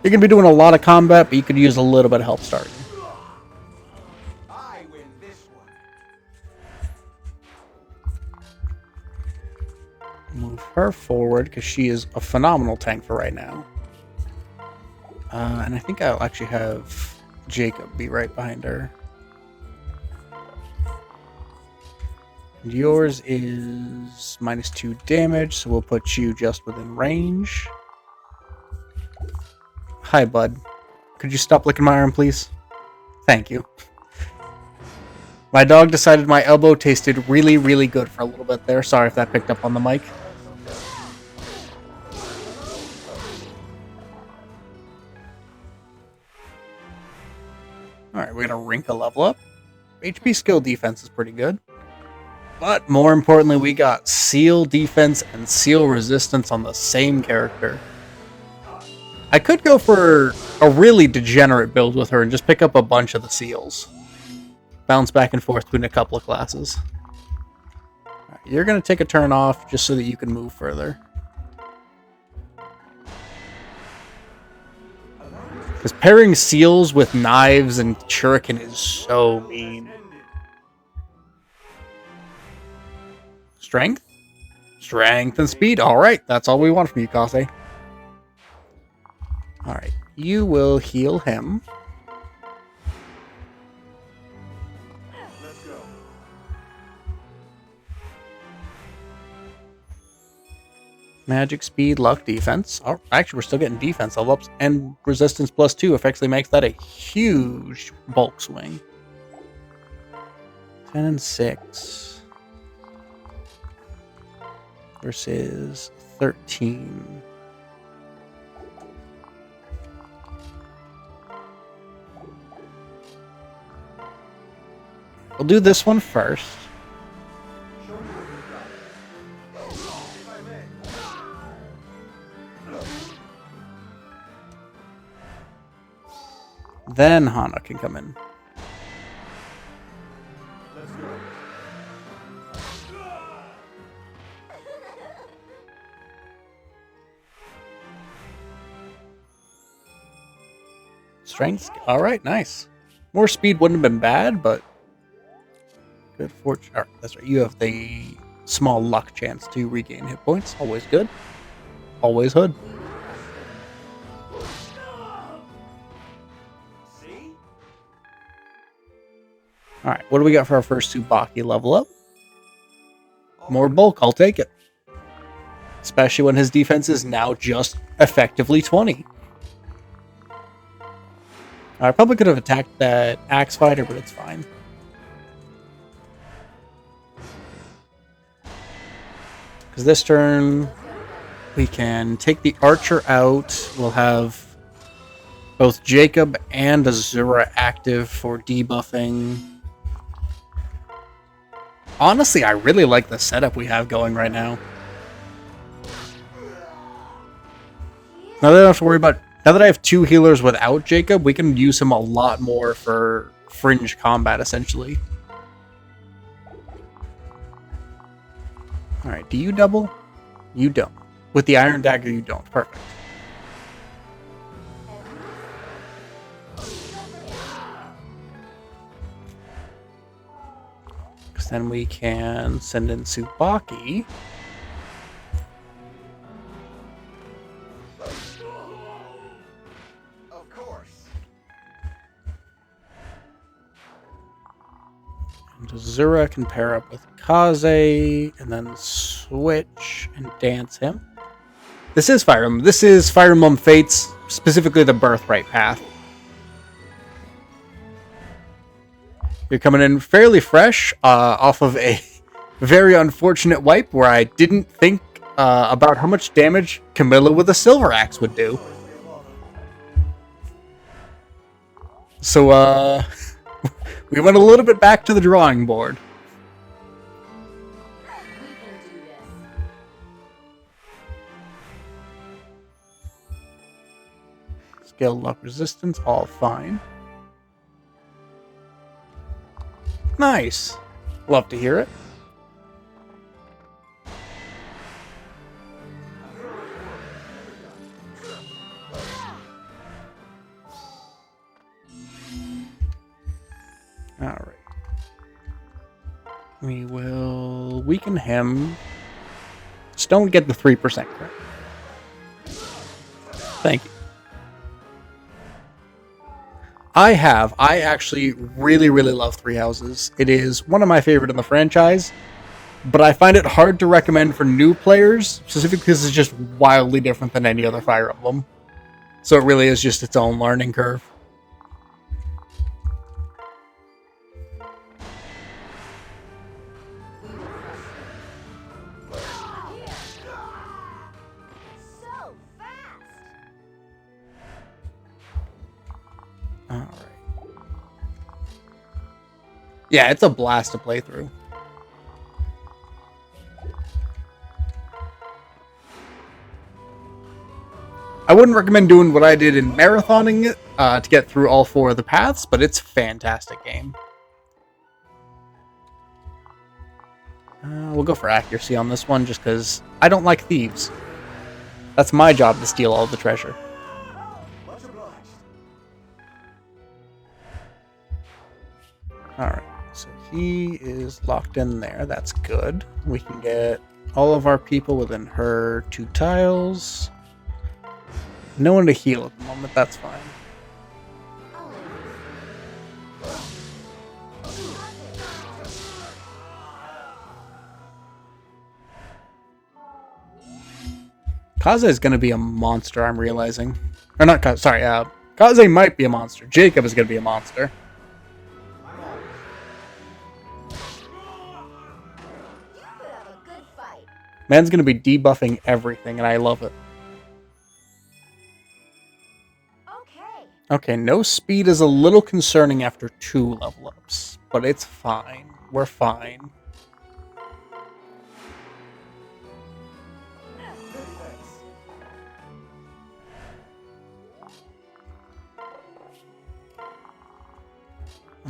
You're going to be doing a lot of combat, but you could use a little bit of help starting. I win this one. Move her forward, because she is a phenomenal tank for right now. And I think I'll actually have Jacob be right behind her. And yours is -2 damage, so we'll put you just within range. Hi, bud. Could you stop licking my arm, please? Thank you. My dog decided my elbow tasted really, really good for a little bit there. Sorry if that picked up on the mic. Alright, we got a Rinka level up. HP skill defense is pretty good. But more importantly, we got seal defense and seal resistance on the same character. I could go for a really degenerate build with her and just pick up a bunch of the seals. Bounce back and forth between a couple of classes. Right, you're going to take a turn off just so that you can move further. Because pairing seals with knives and shuriken is so mean. Strength? Strength and speed. Alright, that's all we want from you, Kase. Alright, you will heal him. Let's go. Magic, speed, luck, defense. Oh, actually, we're still getting defense level ups. And resistance +2 effectively makes that a huge bulk swing. 10 and 6. Versus 13. We'll do this one first. Then Hana can come in. Let's go. Strength. Alright, nice. More speed wouldn't have been bad, but good fortune. Alright, that's right. You have the small luck chance to regain hit points. Always good. Always hood. See? Alright, what do we got for our first Tsubaki level up? More bulk, I'll take it. Especially when his defense is now just effectively 20. I probably could have attacked that axe fighter, but it's fine. Because this turn, we can take the archer out. We'll have both Jacob and Azura active for debuffing. Honestly, I really like the setup we have going right now. Now that I don't have to worry about... Now that I have 2 healers without Jacob, we can use him a lot more for fringe combat, essentially. Alright, do you double? You don't. With the Iron Dagger, you don't. Perfect. Because then we can send in Tsubaki. Of course. And Azura can pair up with Kaze, and then switch and dance him. This is Fire Emblem. This is Fire Emblem Fates, specifically the Birthright path. You're coming in fairly fresh, off of a very unfortunate wipe where I didn't think about how much damage Camilla with a Silver Axe would do. So, we went a little bit back to the drawing board. Skill, luck, resistance, all fine. Nice. Love to hear it. Alright. We will weaken him. Just don't get the 3% crit. Thank you. I have. I actually really, really love Three Houses. It is one of my favorite in the franchise, but I find it hard to recommend for new players, specifically because it's just wildly different than any other Fire Emblem. So it really is just its own learning curve. So fast. All right. Yeah, it's a blast to play through. I wouldn't recommend doing what I did in marathoning it to get through all 4 of the paths, but it's a fantastic game. We'll go for accuracy on this one just because I don't like thieves. That's my job to steal all the treasure. Much obliged. Alright, so he is locked in there. That's good. We can get all of our people within her 2 tiles. No one to heal at the moment, that's fine. Kaze is going to be a monster, I'm realizing. Or not Kaze, sorry, Kaze might be a monster. Jacob is going to be a monster. Man's going to be debuffing everything, and I love it. Okay, no speed is a little concerning after 2 level ups, but it's fine. We're fine.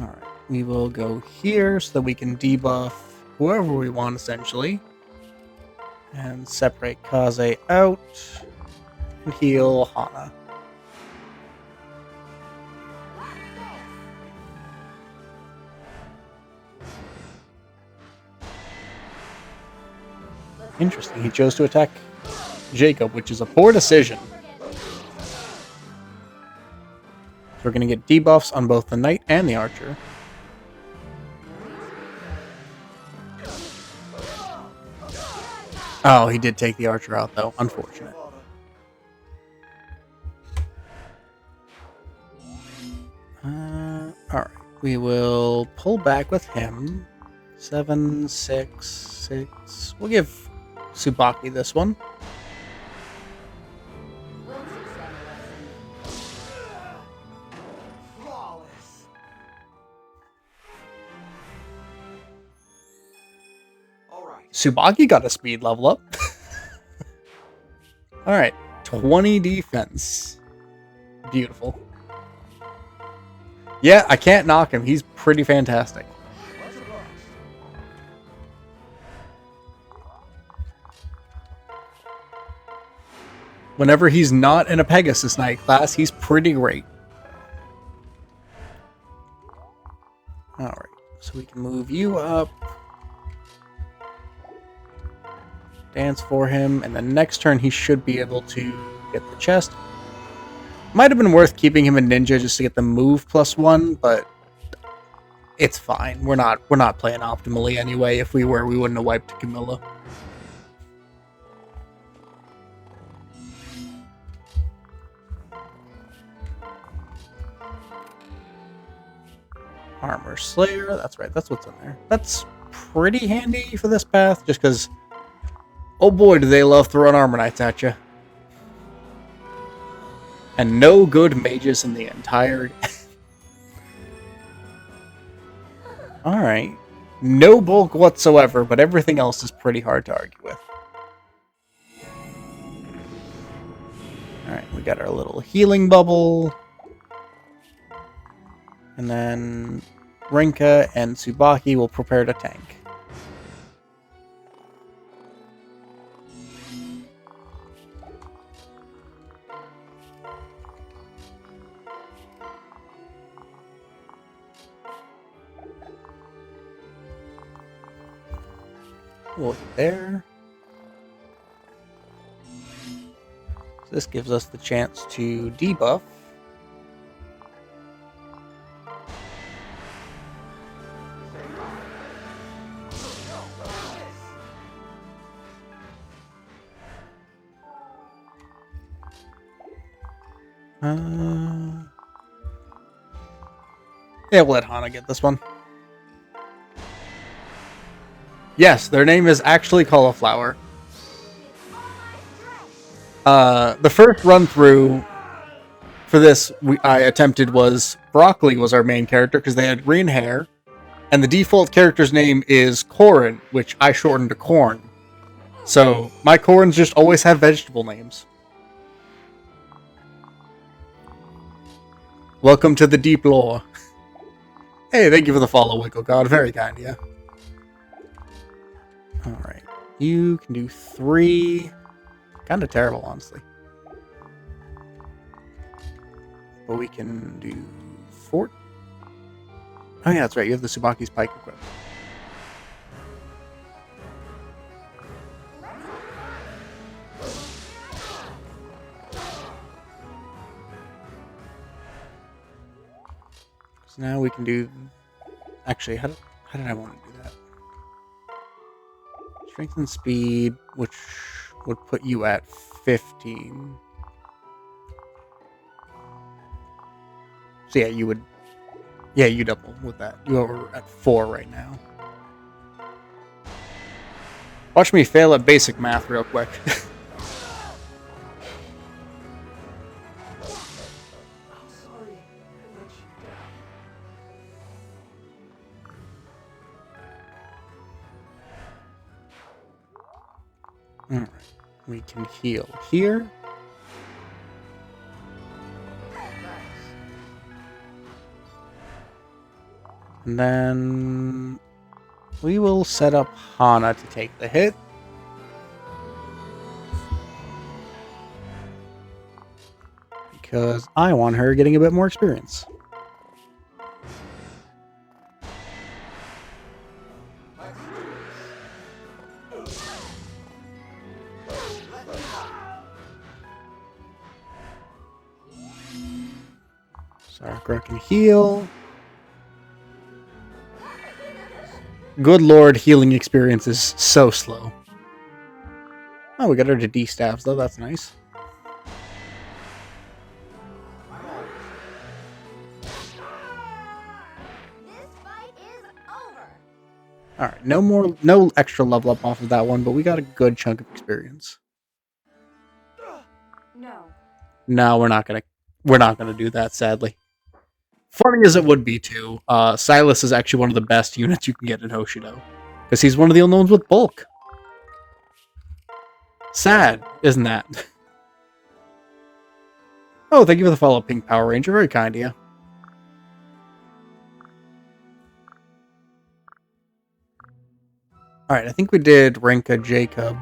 Alright, we will go here so that we can debuff whoever we want, essentially. And separate Kaze out and heal Hana. Interesting, he chose to attack Jacob, which is a poor decision. So we're going to get debuffs on both the Knight and the Archer. Oh, he did take the Archer out, though. Unfortunate. Alright, we will pull back with him. 7, 6, 6. We'll give Tsubaki this one. Tsubaki got a speed level up. Alright, 20 defense. Beautiful. Yeah, I can't knock him. He's pretty fantastic. Whenever he's not in a Pegasus Knight class, he's pretty great. Alright, so we can move you up. Dance for him, and then next turn he should be able to get the chest. Might have been worth keeping him a ninja just to get the move +1, but it's fine. We're not playing optimally anyway. If we were, we wouldn't have wiped Camilla. Armor Slayer, that's right, that's what's in there. That's pretty handy for this path, just because, oh boy, do they love throwing Armor Knights at you. And no good mages in the entire... Alright. No bulk whatsoever, but everything else is pretty hard to argue with. Alright, we got our little healing bubble. And then Rinka and Tsubaki will prepare to tank. We'll get there. So this gives us the chance to debuff. Yeah, we'll let Hana get this one. Yes, their name is actually Cauliflower. The first run through for this I attempted was Broccoli was our main character because they had green hair, and the default character's name is Corin, which I shortened to Corn. So my Corns just always have vegetable names. Welcome to the deep lore. Hey, thank you for the follow, Wiggle God. Very kind of you. Alright. You can do 3. Kind of terrible, honestly. But we can do 4. Oh yeah, that's right. You have the Tsubaki's Pike equipped. So now we can do... Actually, how did I want to do that? Strength and speed, which would put you at 15. So yeah, you would... Yeah, you double with that. You are at 4 right now. Watch me fail at basic math real quick. Alright, we can heal here. And then we will set up Hana to take the hit. Because I want her getting a bit more experience. Sakura can heal. Good lord, healing experience is so slow. Oh, we got her to D-stabs though, that's nice. Alright, no extra level up off of that one, but we got a good chunk of experience. No, we're not gonna do that, sadly. Funny as it would be too, Silas is actually one of the best units you can get in Hoshido. Because he's one of the only ones with bulk. Sad, isn't that? Oh, thank you for the follow, Pink Power Ranger. Very kind of you. Alright, I think we did Rinka, Jacob.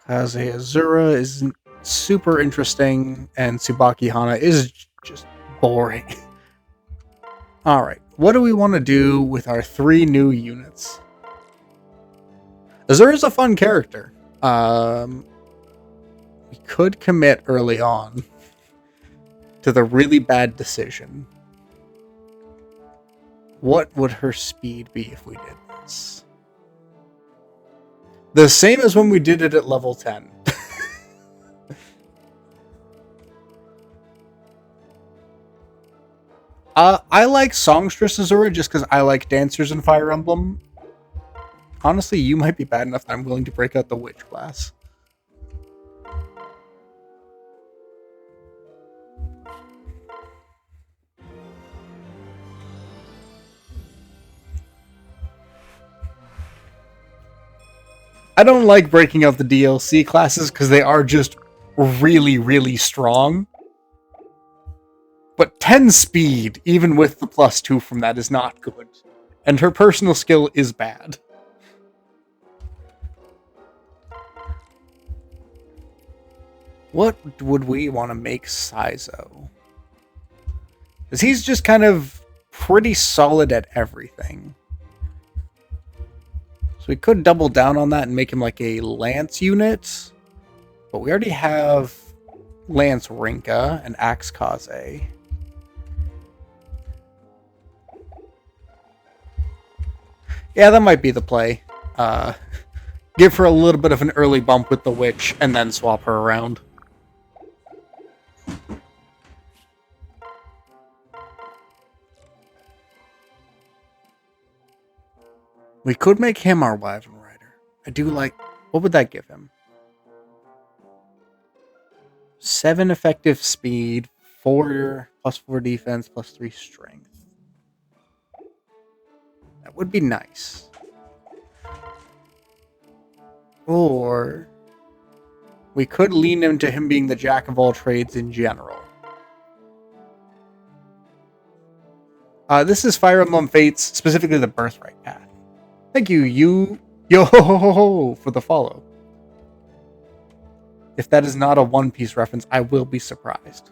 Kaze Azura is super interesting, and Tsubaki Hana is just boring. Alright, what do we want to do with our 3 new units? Azura's a fun character. We could commit early on to the really bad decision. What would her speed be if we did this? The same as when we did it at level 10. I like Songstress Azura just because I like dancers in Fire Emblem. Honestly, you might be bad enough that I'm willing to break out the Witch class. I don't like breaking out the DLC classes because they are just really, really strong. But 10 speed, even with the +2 from that, is not good. And her personal skill is bad. What would we want to make Saizo? Because he's just kind of pretty solid at everything. So we could double down on that and make him like a Lance unit. But we already have Lance Rinka and Axe Kaze. Yeah, that might be the play. Give her a little bit of an early bump with the Witch and then swap her around. We could make him our Wyvern Rider. I do like... What would that give him? 7 effective speed, 4 plus 4 defense, plus 3 strength. That would be nice. Or we could lean into him being the jack of all trades in general. This is Fire Emblem Fates, specifically the Birthright path. Thank you, yo for the follow. If that is not a One Piece reference, I will be surprised.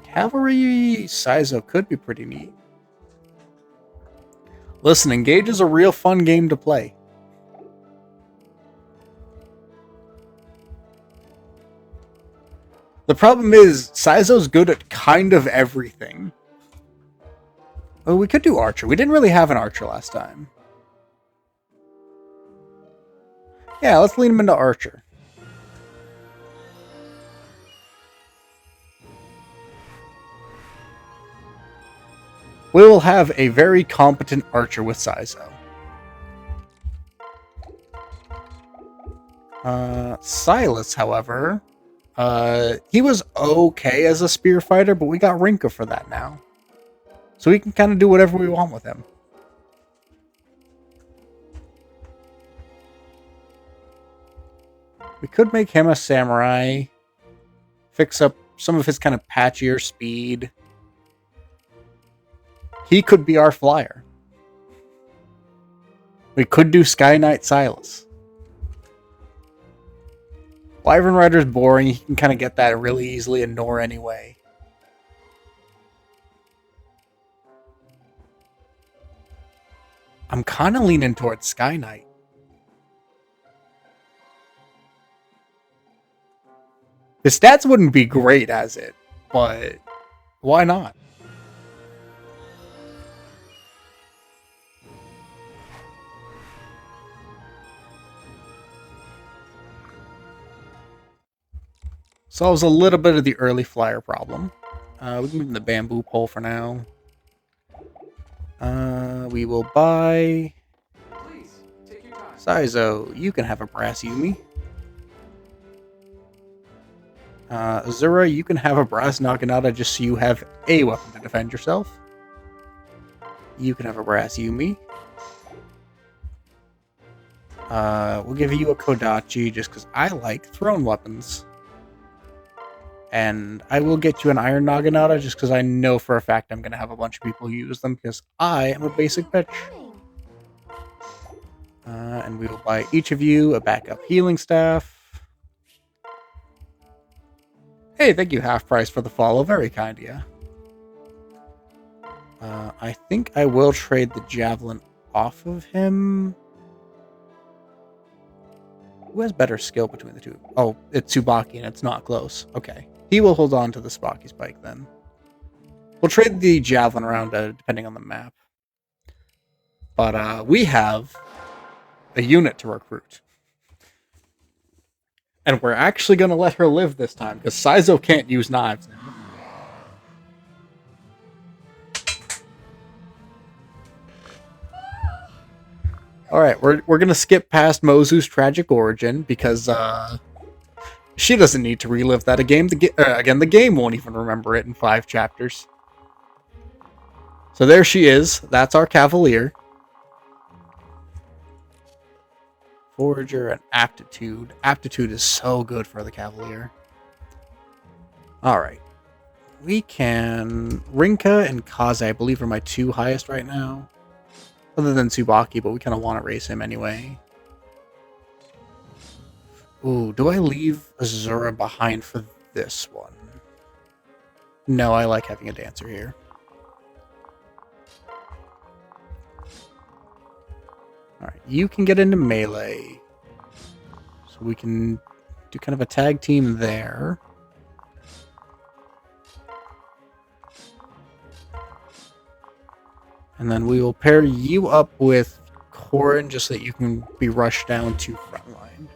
Cavalry Saizo could be pretty neat. Listen, Engage is a real fun game to play. The problem is, Saizo's good at kind of everything. Oh, we could do Archer. We didn't really have an Archer last time. Yeah, let's lean him into Archer. We will have a very competent Archer with Saizo. Silas, however, he was okay as a spear fighter, but we got Rinka for that now. So we can kind of do whatever we want with him. We could make him a samurai. Fix up some of his kind of patchier speed. He could be our flyer. We could do Sky Knight Silas. Wyvern Rider's boring. He can kind of get that really easily in Nor anyway. I'm kind of leaning towards Sky Knight. The stats wouldn't be great as it, but why not? Solves a little bit of the early flyer problem. We can move in the bamboo pole for now. We will buy... Please, take your time. Saizo, you can have a brass Yumi. Azura, you can have a brass Naginata just so you have a weapon to defend yourself. You can have a brass Yumi. We'll give you a Kodachi just because I like thrown weapons. And I will get you an Iron Naginata just because I know for a fact I'm going to have a bunch of people use them because I am a basic bitch. And we will buy each of you a backup healing staff. Hey, thank you, Half Price, for the follow. Very kind of you. I think I will trade the Javelin off of him. Who has better skill between the two? Oh, it's Tsubaki and it's not close. Okay. He will hold on to the Spocky Spike then. We'll trade the Javelin around depending on the map. But we have a unit to recruit. And we're actually going to let her live this time, because Saizo can't use knives now. Alright, we're going to skip past Mozu's tragic origin, because she doesn't need to relive that again. The game won't even remember it in 5 chapters. So there she is. That's our Cavalier. Forager and Aptitude. Aptitude is so good for the Cavalier. Alright. We can... Rinka and Kaze, I believe, are my 2 highest right now. Other than Tsubaki, but we kind of want to race him anyway. Ooh, do I leave Azura behind for this one? No, I like having a dancer here. Alright, you can get into melee. So we can do kind of a tag team there. And then we will pair you up with Korin just so that you can be rushed down to frontline.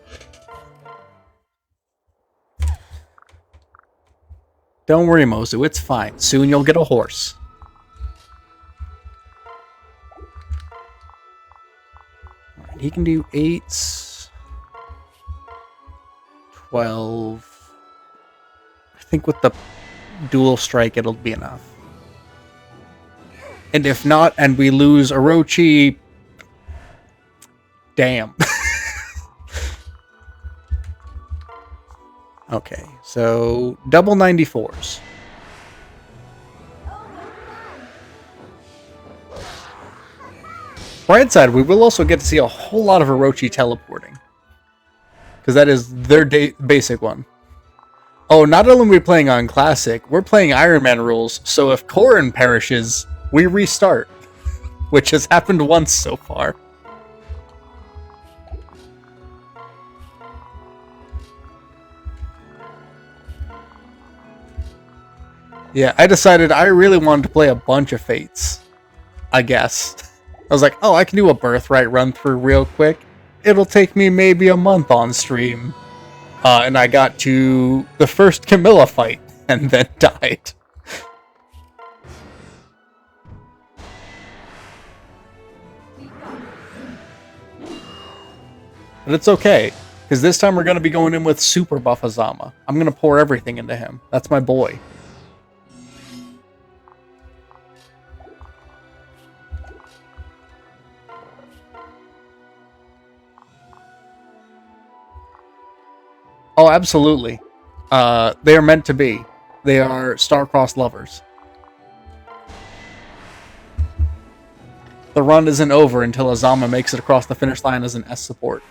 Don't worry, Mozu, it's fine. Soon you'll get a horse. He can do 8, 12. I think with the dual strike, it'll be enough. And if not, and we lose Orochi, damn. Okay, so double 94s. Bright side, we will also get to see a whole lot of Orochi teleporting. Because that is their basic one. Oh, not only are we playing on Classic, we're playing Ironman rules, so if Corrin perishes, we restart. Which has happened once so far. Yeah, I decided I really wanted to play a bunch of Fates. I guess. I was like, oh, I can do a Birthright run through real quick. It'll take me maybe a month on stream. And I got to the first Camilla fight and then died. But it's okay, because this time we're going to be going in with Super Buff Azama. I'm going to pour everything into him. That's my boy. Oh, absolutely. They are meant to be. They are star-crossed lovers. The run isn't over until Azama makes it across the finish line as an S support.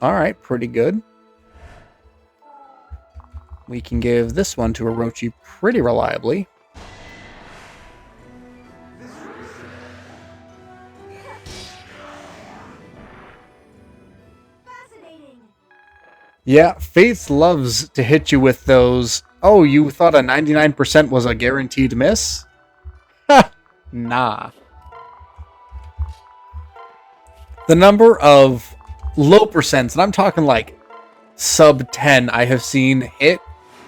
Alright, pretty good. We can give this one to Orochi pretty reliably. Yeah, Faith loves to hit you with those, oh, you thought a 99% was a guaranteed miss? Ha! Nah. The number of low percents, and I'm talking like sub 10 I have seen hit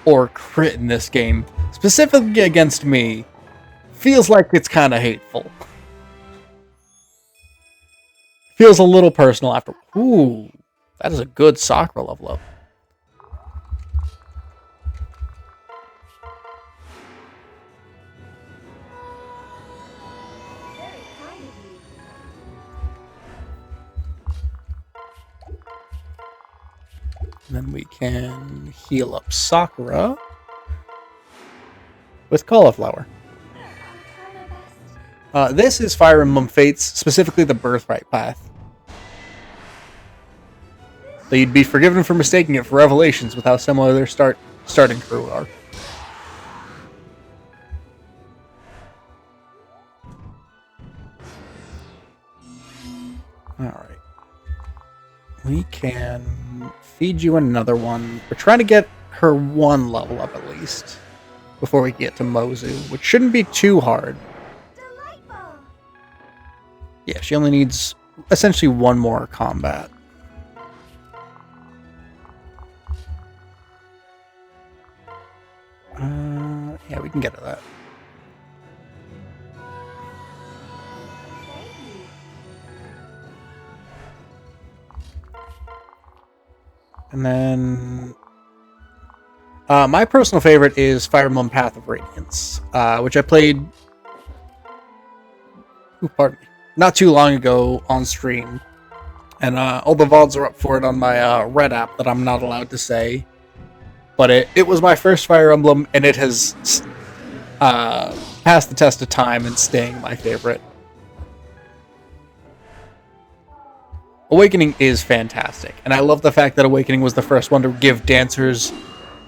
or crit in this game, specifically against me, feels like it's kind of hateful. Feels a little personal after. Ooh, that is a good Sakura level up. Then we can heal up Sakura with Cauliflower. This is Fire Emblem Fates, specifically the Birthright path. So you'd be forgiven for mistaking it for Revelations with how similar their starting crew are. Alright. We can feed you another one. We're trying to get her one level up at least before we get to Mozu, which shouldn't be too hard. Delightful. Yeah, she only needs essentially one more combat. Yeah, we can get to that. And then my personal favorite is Fire Emblem Path of Radiance, which I played not too long ago on stream. And all the VODs are up for it on my Red app that I'm not allowed to say. But it was my first Fire Emblem, and it has passed the test of time and staying my favorite. Awakening is fantastic, and I love the fact that Awakening was the first one to give dancers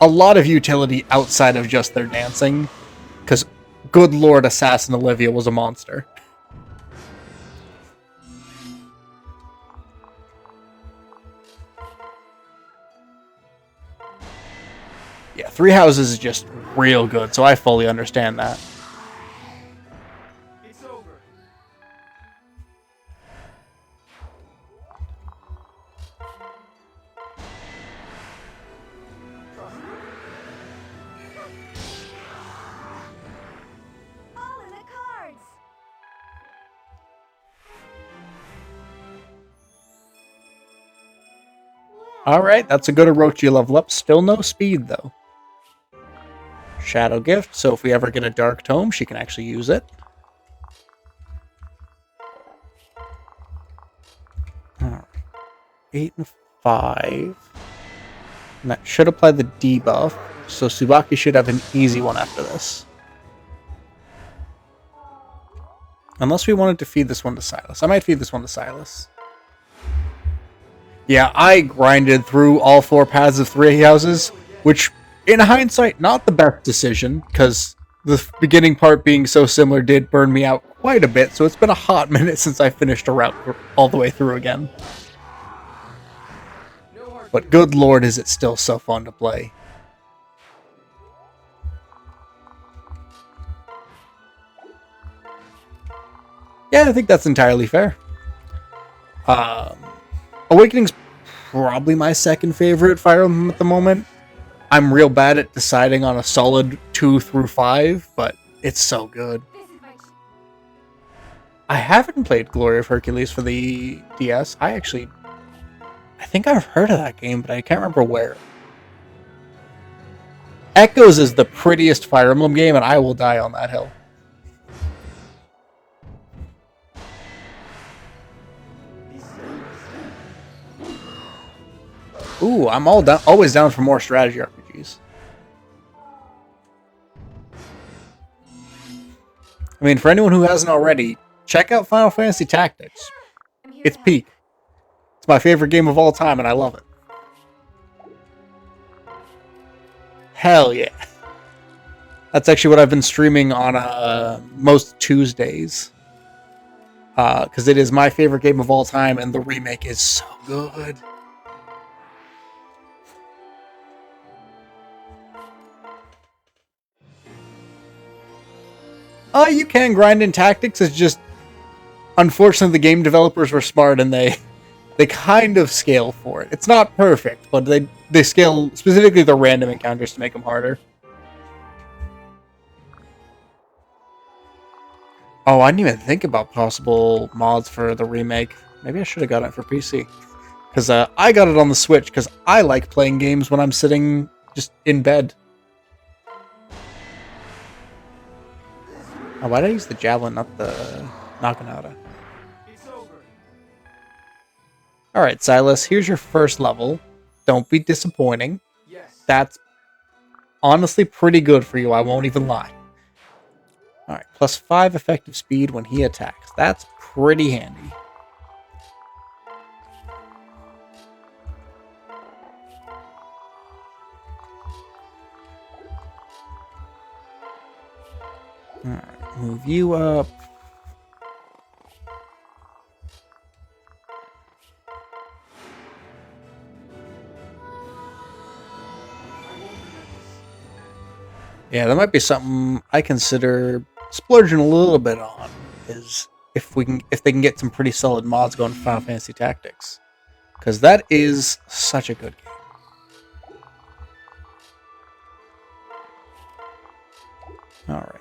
a lot of utility outside of just their dancing, because good lord, Assassin Olivia was a monster. Yeah, Three Houses is just real good, so I fully understand that. It's over. All in the cards. Alright, that's a good Orochi level up. Still no speed, though. Shadow Gift, so if we ever get a Dark Tome, she can actually use it. Alright. 8 and 5. And that should apply the debuff, so Tsubaki should have an easy one after this. Unless we wanted to feed this one to Silas. I might feed this one to Silas. Yeah, I grinded through all 4 paths of 3 houses, which, in hindsight, not the best decision, because the beginning part being so similar did burn me out quite a bit, so it's been a hot minute since I finished a route all the way through again. But good lord, is it still so fun to play. Yeah, I think that's entirely fair. Awakening's probably my second favorite Fire Emblem at the moment. I'm real bad at deciding on a solid 2 through 5, but it's so good. I haven't played Glory of Hercules for the DS. I think I've heard of that game, but I can't remember where. Echoes is the prettiest Fire Emblem game, and I will die on that hill. Ooh, I'm always down for more strategy RPGs. I mean, for anyone who hasn't already, check out Final Fantasy Tactics. It's peak. It's my favorite game of all time, and I love it. Hell yeah. That's actually what I've been streaming on most Tuesdays. Because it is my favorite game of all time, and the remake is so good. You can grind in Tactics. It's just, unfortunately, the game developers were smart and they kind of scale for it. It's not perfect, but they scale specifically the random encounters to make them harder. Oh, I didn't even think about possible mods for the remake. Maybe I should have gotten it for PC. Because I got it on the Switch because I like playing games when I'm sitting just in bed. Oh, why did I use the javelin, not the Naginata? Alright, Silas, here's your first level. Don't be disappointing. Yes. That's honestly pretty good for you, I won't even lie. Alright, plus 5 effective speed when he attacks. That's pretty handy. Alright, move you up. Yeah, that might be something I consider splurging a little bit on, is if they can get some pretty solid mods going for Final Fantasy Tactics. Because that is such a good game. Alright.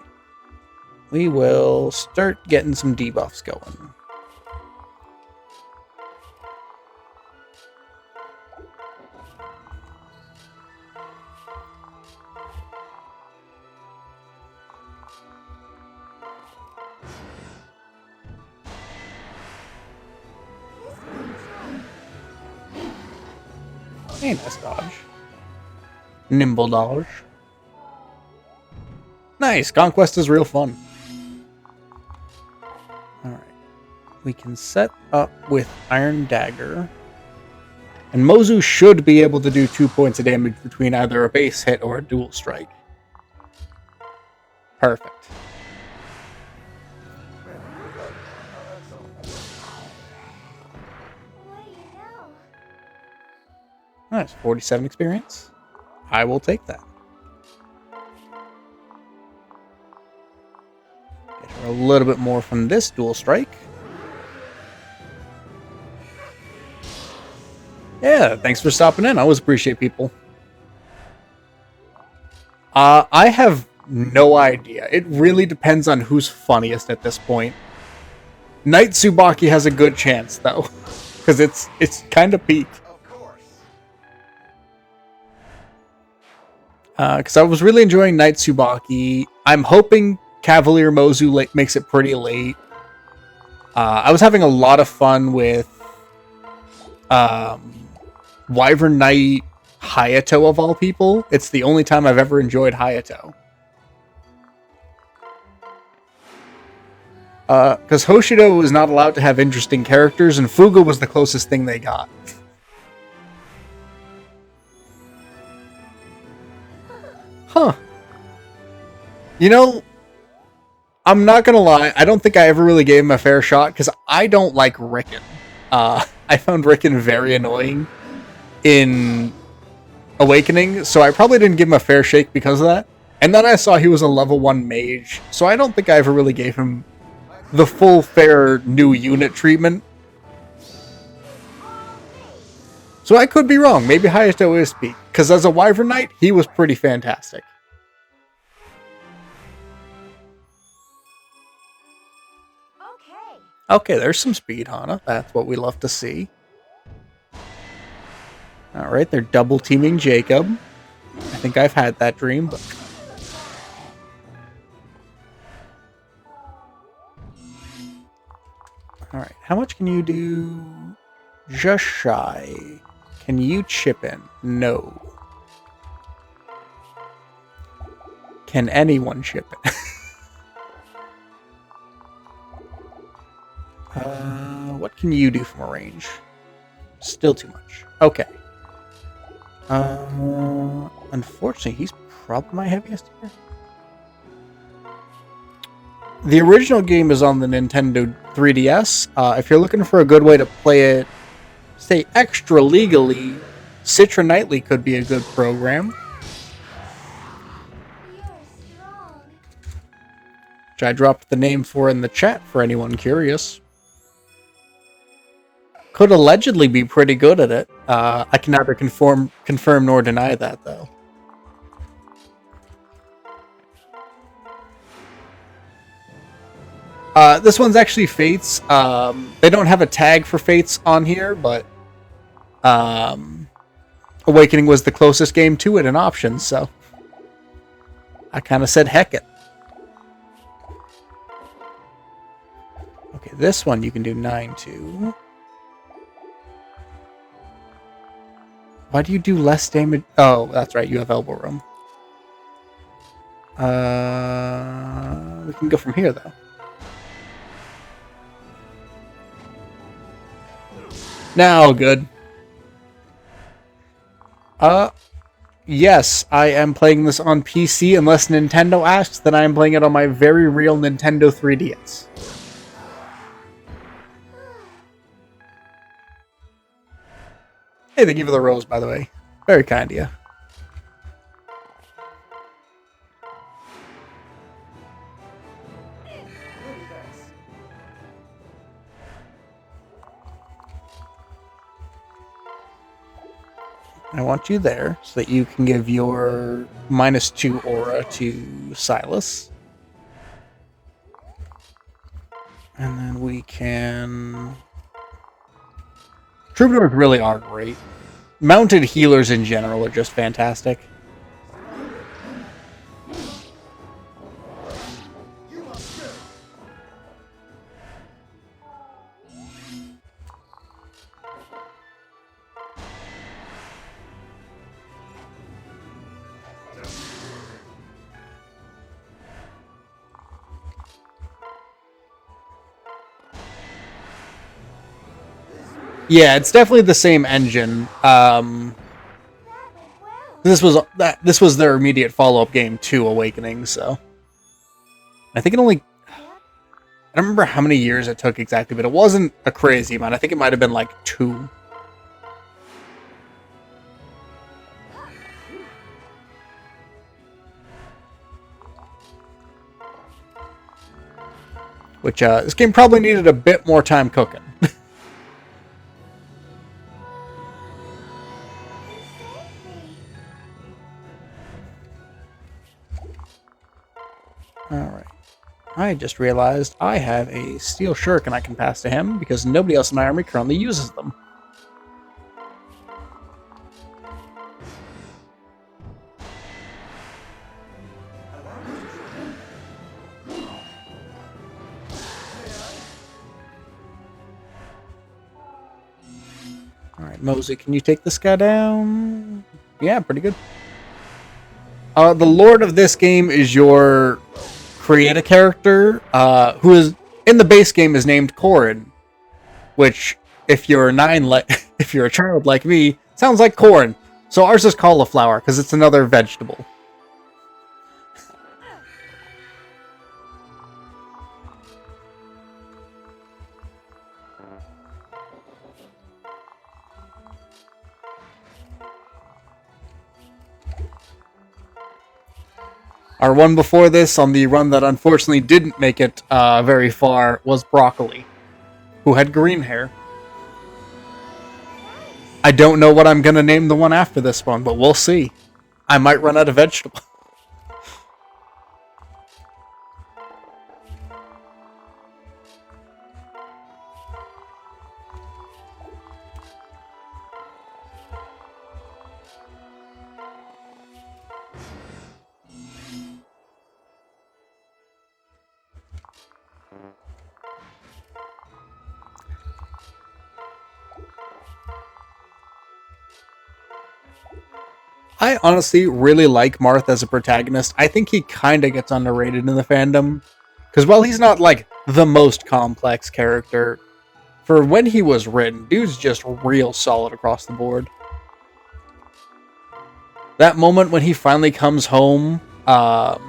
We will start getting some debuffs going. Hey, nice dodge. Nimble dodge. Nice! Conquest is real fun. Alright. We can set up with Iron Dagger. And Mozu should be able to do 2 points of damage between either a base hit or a dual strike. Perfect. Nice, 47 experience. I will take that. Get her a little bit more from this dual strike. Yeah, thanks for stopping in. I always appreciate people. I have no idea. It really depends on who's funniest at this point. Knight Tsubaki has a good chance, though. Because it's kind of peak. Of course. Because I was really enjoying Night Tsubaki. I'm hoping Cavalier Mozu makes it pretty late. I was having a lot of fun with Wyvern Knight Hayato of all people. It's the only time I've ever enjoyed Hayato. Because Hoshido was not allowed to have interesting characters, and Fuga was the closest thing they got. Huh. You know, I'm not gonna lie, I don't think I ever really gave him a fair shot, because I don't like Ricken. I found Ricken very annoying in Awakening, so I probably didn't give him a fair shake because of that. And then I saw he was a level 1 mage, so I don't think I ever really gave him the full fair new unit treatment. So I could be wrong. Maybe Hayato is peak. Because as a Wyvern Knight, he was pretty fantastic. Okay, there's some speed, Hana. That's what we love to see. Alright, they're double teaming Jacob. I think I've had that dream, but... Alright, how much can you do? Just shy. Can you chip in? No. Can anyone chip in? What can you do from a range? Still too much. Okay. Unfortunately, he's probably my heaviest here. The original game is on the Nintendo 3DS. If you're looking for a good way to play it, say, extra legally, Citra Knightley could be a good program. Which I dropped the name for in the chat for anyone curious. Could allegedly be pretty good at it. I can neither confirm nor deny that, though. This one's actually Fates. They don't have a tag for Fates on here, but Awakening was the closest game to it in options, so I kind of said heck it. Okay, this one you can do 9-2. Why do you do less damage? Oh, that's right, you have elbow room. We can go from here, though. Now, good. Yes, I am playing this on PC. Unless Nintendo asks, then I am playing it on my very real Nintendo 3DS. Hey, thank you for the rose, by the way. Very kind of you. I want you there so that you can give your -2 aura to Silas. And then we can... Troubadours really are great. Mounted healers in general are just fantastic. Yeah, it's definitely the same engine. This was their immediate follow-up game to Awakening, so I think it only... I don't remember how many years it took exactly, but it wasn't a crazy amount. I think it might have been like 2. Which, this game probably needed a bit more time cooking. Alright. I just realized I have a steel shuriken I can pass to him because nobody else in my army currently uses them. Mosey, can you take this guy down? Yeah, pretty good. The Lord of this game is your create a character who is in the base game is named Corin, which if you're if you're a child like me, sounds like corn. So ours is cauliflower because it's another vegetable. Our one before this, on the run that unfortunately didn't make it very far, was Broccoli, who had green hair. I don't know what I'm going to name the one after this one, but we'll see. I might run out of vegetable. I honestly really like Marth as a protagonist. I think he kind of gets underrated in the fandom. Because while he's not, like, the most complex character, for when he was written, dude's just real solid across the board. That moment when he finally comes home to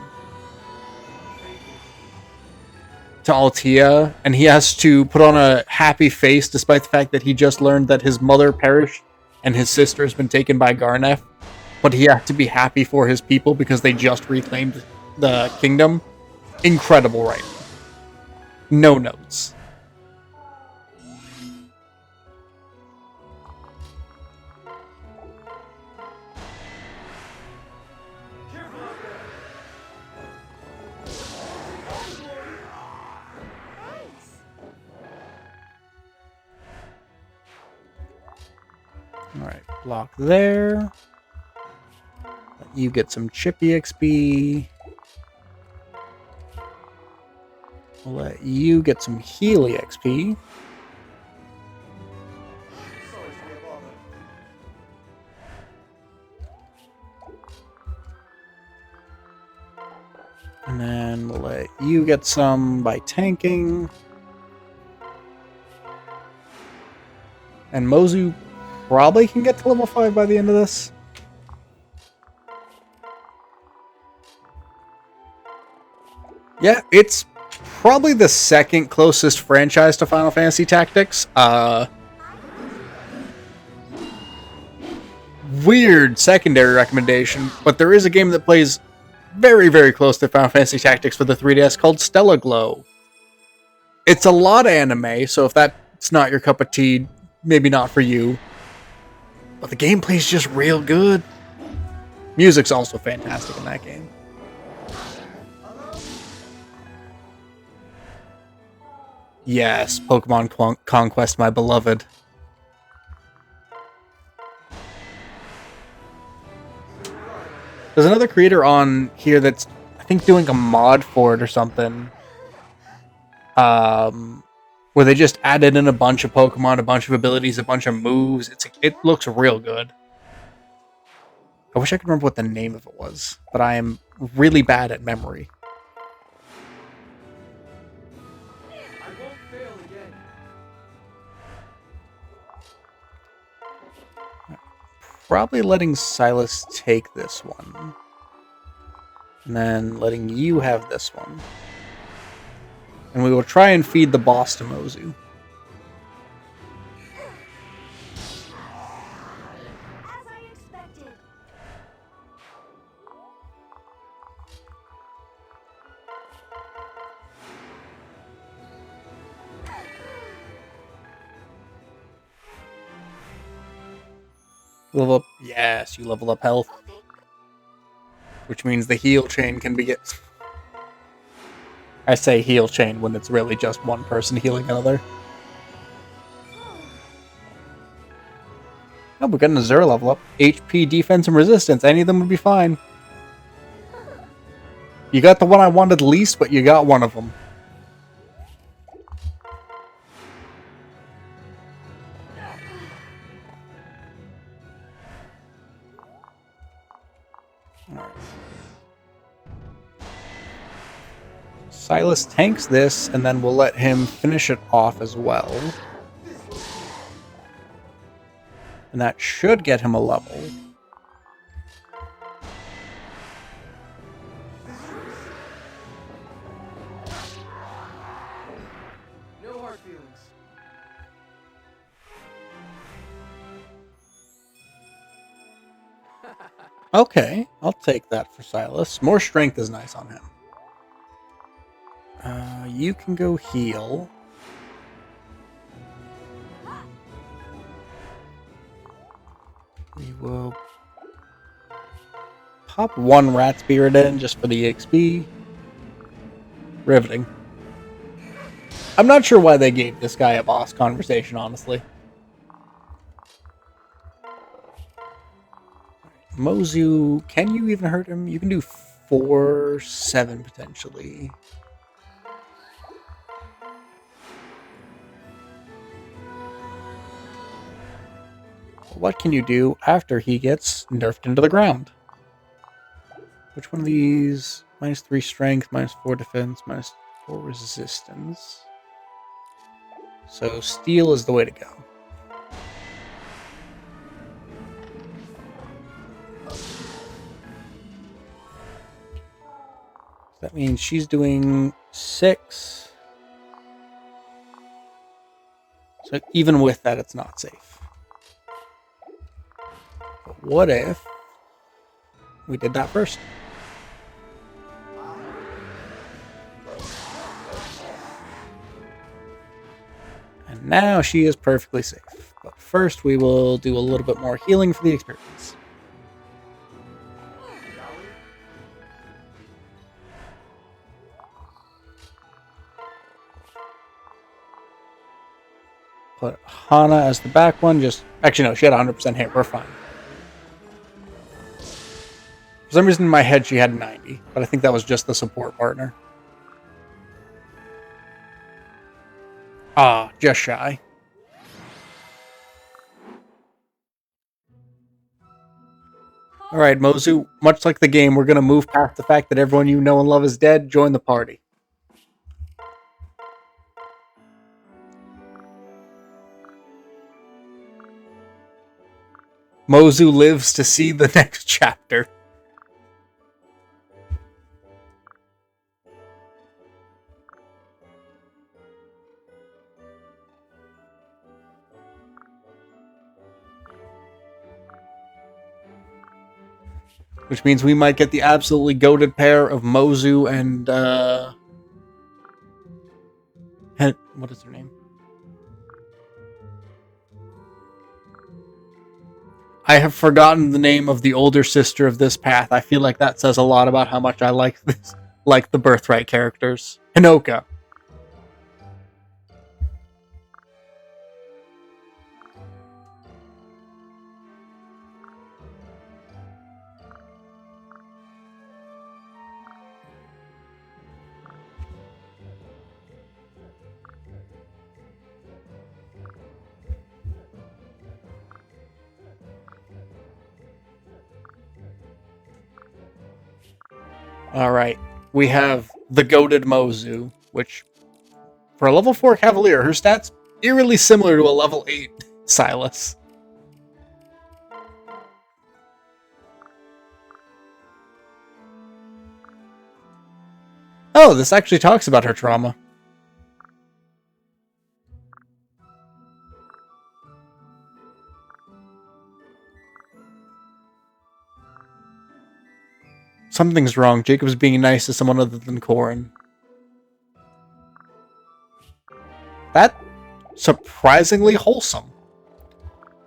Altea, and he has to put on a happy face despite the fact that he just learned that his mother perished and his sister has been taken by Garneth. But he has to be happy for his people because they just reclaimed the kingdom. Incredible writing. No notes. Alright, block there. Let you get some Chippy XP. We'll let you get some Healy XP. And then we'll let you get some by tanking. And Mozu probably can get to level 5 by the end of this. Yeah, it's probably the second closest franchise to Final Fantasy Tactics. Weird secondary recommendation, but there is a game that plays very, very close to Final Fantasy Tactics for the 3DS called Stella Glow. It's a lot of anime, so if that's not your cup of tea, maybe not for you. But the gameplay's just real good. Music's also fantastic in that game. Yes, Pokemon Conquest, my beloved. There's another creator on here that's, I think, doing a mod for it or something. Where they just added in a bunch of Pokemon, a bunch of abilities, a bunch of moves. It looks real good. I wish I could remember what the name of it was, but I am really bad at memory. Probably letting Silas take this one. And then letting you have this one. And we will try and feed the boss to Mozu. As I expected. Level up. Yes, you level up health. Which means the heal chain can be get. I say heal chain when it's really just one person healing another. Oh, we're getting a Zero level up. HP, defense, and resistance. Any of them would be fine. You got the one I wanted least, but you got one of them. Silas tanks this, and then we'll let him finish it off as well. And that should get him a level. No hard feelings. Okay, I'll take that for Silas. More strength is nice on him. You can go heal. We will pop one rat spirit in just for the XP. Riveting. I'm not sure why they gave this guy a boss conversation, honestly. Mozu, can you even hurt him? You can do 4-7 potentially. What can you do after he gets nerfed into the ground? Which one of these? -3 strength, -4 defense, -4 resistance. So steel is the way to go. That means she's doing 6. So even with that, it's not safe. But what if we did that first? And now she is perfectly safe. But first we will do a little bit more healing for the experience. Put Hana as the back one. Actually, no, she had 100% hit. We're fine. For some reason in my head she had 90, but I think that was just the support partner. Ah, just shy. Alright, Mozu, much like the game, we're going to move past the fact that everyone you know and love is dead. Join the party. Mozu lives to see the next chapter. Which means we might get the absolutely goated pair of Mozu and, what is her name? I have forgotten the name of the older sister of this path. I feel like that says a lot about how much I like this, like the Birthright characters. Hinoka. Alright, we have the goated Mozu, which, for a level 4 Cavalier, her stats eerily similar to a level 8 Silas. Oh, this actually talks about her trauma. Something's wrong. Jacob's being nice to someone other than Corin. That's surprisingly wholesome.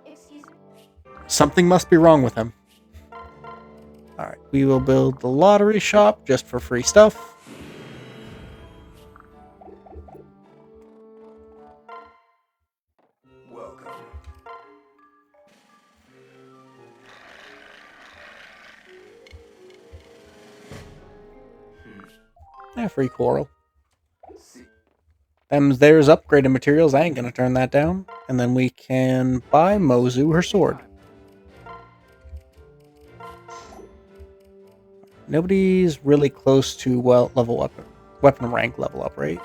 Excuse me. Something must be wrong with him. Alright, we will build the lottery shop just for free stuff. Welcome. Free coral. There's upgraded materials. I ain't gonna turn that down. And then we can buy Mozu her sword. Nobody's really close to level weapon. weapon rank level up, right?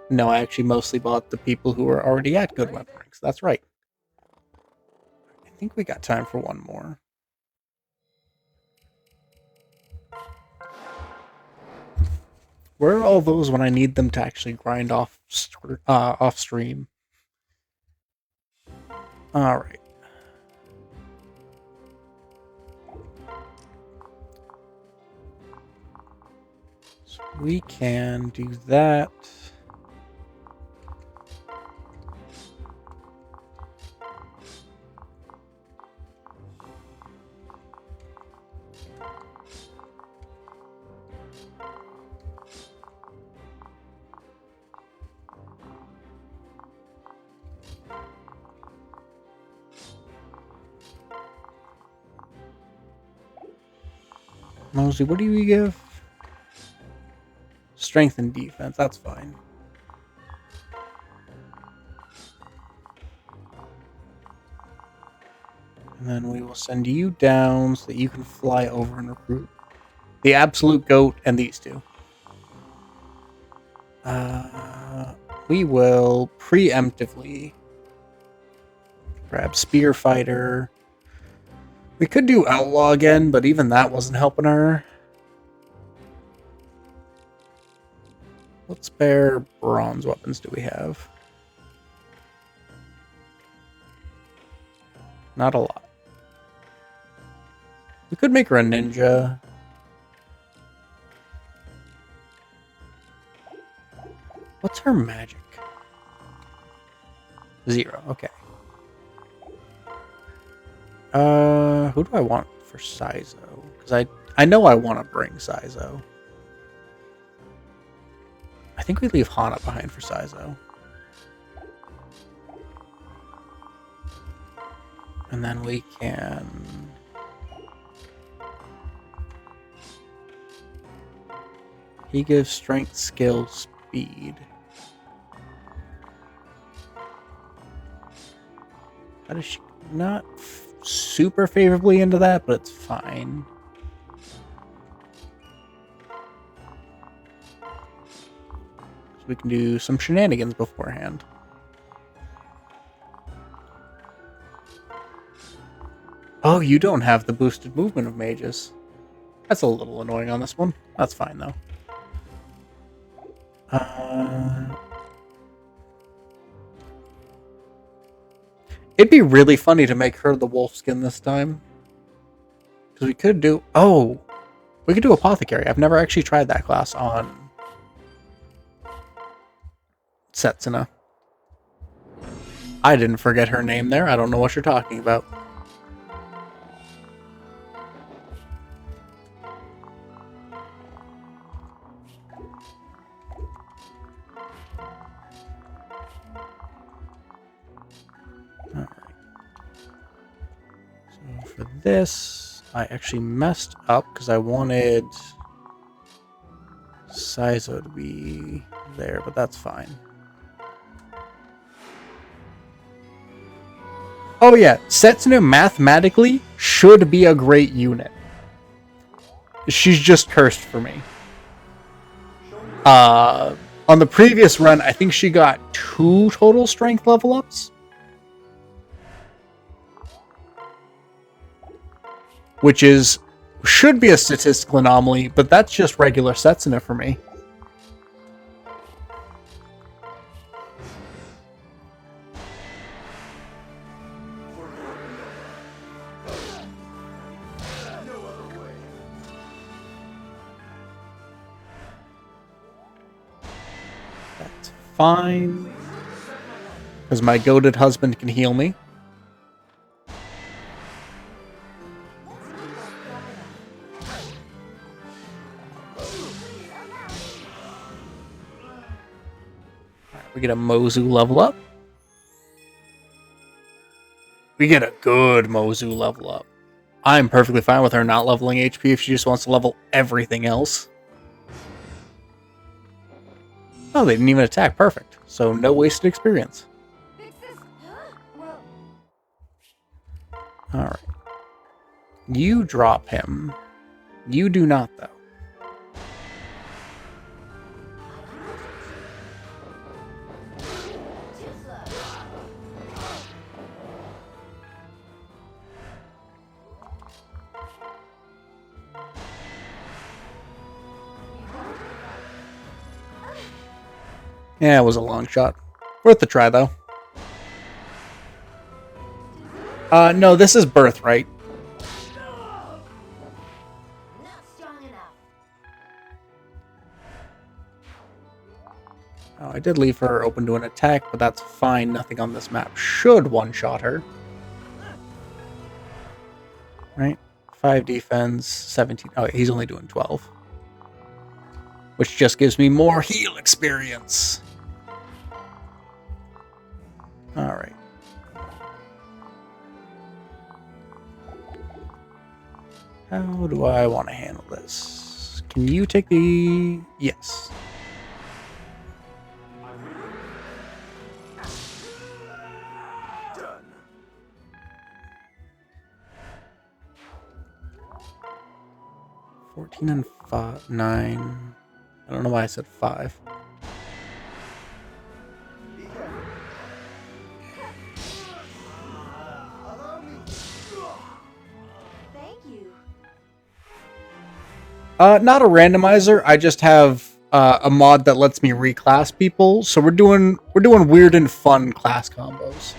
No, I actually mostly bought the people who are already at good weapon ranks. That's right. I think we got time for one more. Where are all those when I need them to actually grind off stream? All right. So we can do that. Mosey, what do you give? Strength and defense, that's fine. And then we will send you down so that you can fly over and recruit the absolute goat and these two. We will preemptively grab Spear Fighter. We could do Outlaw again, but even that wasn't helping her. What spare bronze weapons do we have? Not a lot. We could make her a ninja. What's her magic? 0, okay. Who do I want for Saizo? Because I know I want to bring Saizo. I think we leave Hana behind for Saizo. And then we can... He gives strength, skill, speed. How does she... Not super favorably into that, but it's fine. So we can do some shenanigans beforehand. Oh, you don't have the boosted movement of mages. That's a little annoying on this one. That's fine, though. It'd be really funny to make her the wolf skin this time. Because we could do... Oh! We could do Apothecary. I've never actually tried that class on Setsuna. I didn't forget her name there. I don't know what you're talking about. Alright. So for this, I actually messed up because I wanted Saizo to be there, but that's fine. Oh yeah, Setsuna mathematically should be a great unit. She's just cursed for me. On the previous run, I think she got 2 total strength level ups. Which should be a statistical anomaly, but that's just regular Setsuna for me. That's fine. Because my goated husband can heal me. We get a Mozu level up. We get a good Mozu level up. I'm perfectly fine with her not leveling HP if she just wants to level everything else. Oh, they didn't even attack. Perfect. So no wasted experience. Alright. You drop him. You do not, though. Yeah, it was a long shot. Worth a try, though. No, this is Birthright. Not strong enough. Oh, I did leave her open to an attack, but that's fine. Nothing on this map should one-shot her. Right? 5 defense, 17. Oh, he's only doing 12. Which just gives me more heal experience. Alright. How do I want to handle this? Can you take the... Yes. Done. 14 and 5, 9. I don't know why I said 5. Allow me. Thank you. Not a randomizer. I just have a mod that lets me reclass people. So we're doing weird and fun class combos.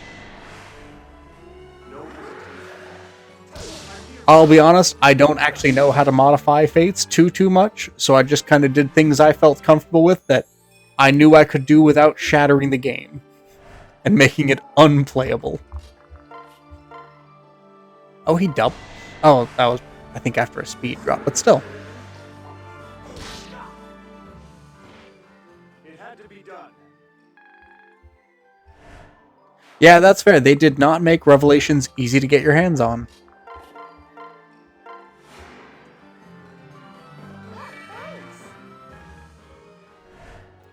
I'll be honest, I don't actually know how to modify fates too much, so I just kind of did things I felt comfortable with that I knew I could do without shattering the game and making it unplayable. Oh, he doubled. Oh, that was, I think, after a speed drop, but still. It had to be done. Yeah, that's fair. They did not make Revelations easy to get your hands on. Thanks.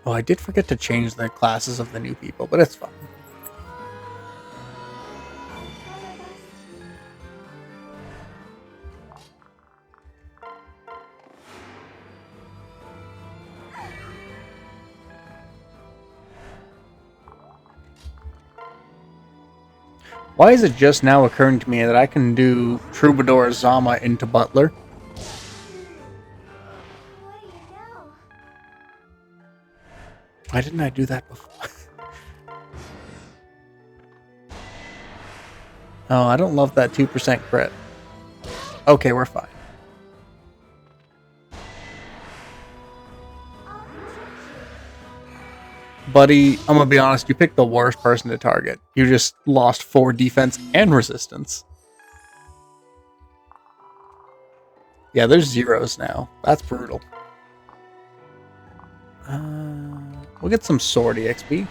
Oh, I did forget to change the classes of the new people, but it's fine. Why is it just now occurring to me that I can do Troubadour Zama into Butler? What do you know? Why didn't I do that before? Oh, I don't love that 2% crit. Okay, we're fine. I'll protect you. Buddy, I'm gonna be honest, you picked the worst person to target. You just lost 4 defense and resistance. Yeah, there's zeros now. That's brutal. We'll get some sword EXP.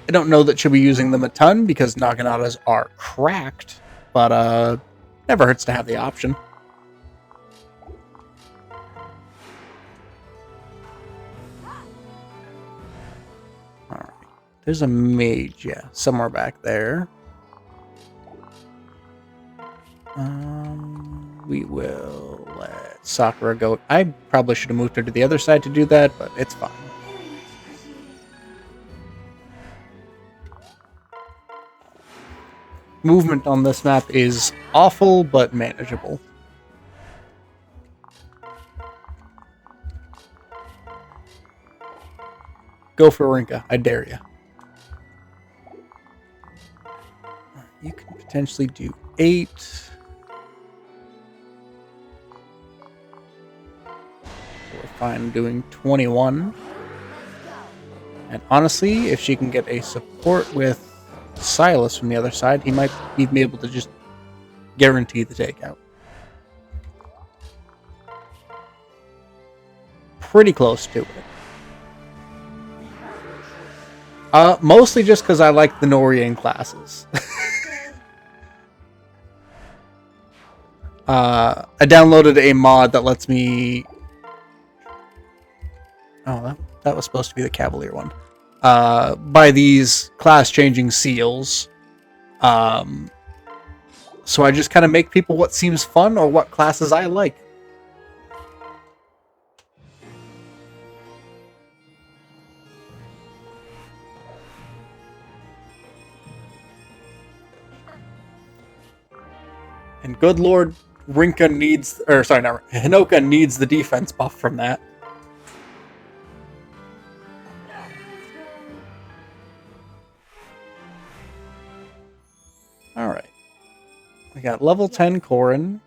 I don't know that she'll be using them a ton because Naganatas are cracked, but never hurts to have the option. Alright. There's a mage, yeah, somewhere back there. We will let Sakura go. I probably should have moved her to the other side to do that, but it's fine. Very much appreciated. Movement on this map is awful, but manageable. Go for Rinka, I dare you. You can potentially do 8. We're fine doing 21. Let's go. And honestly, if she can get a support with Silas from the other side, he might be able to just guarantee the takeout. Pretty close to it. Mostly just because I like the Norian classes. I downloaded a mod that lets me... Oh, that was supposed to be the Cavalier one. Buy these class-changing seals. So I just kind of make people what seems fun or what classes I like. And good lord, Rinka needs, or sorry, not Hinoka needs the defense buff from that. Alright. We got level 10 Corrin,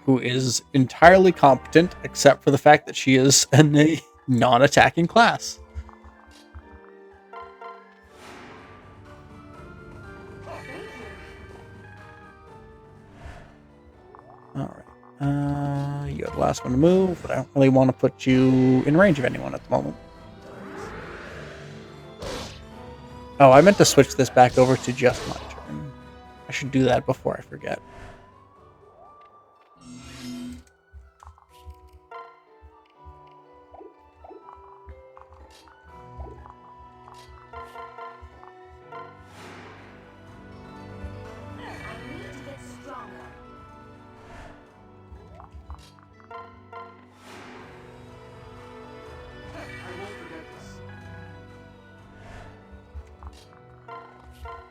who is entirely competent, except for the fact that she is in a non-attacking class. Alright. You're the last one to move, but I don't really want to put you in range of anyone at the moment. Oh, I meant to switch this back over to just my turn. I should do that before I forget.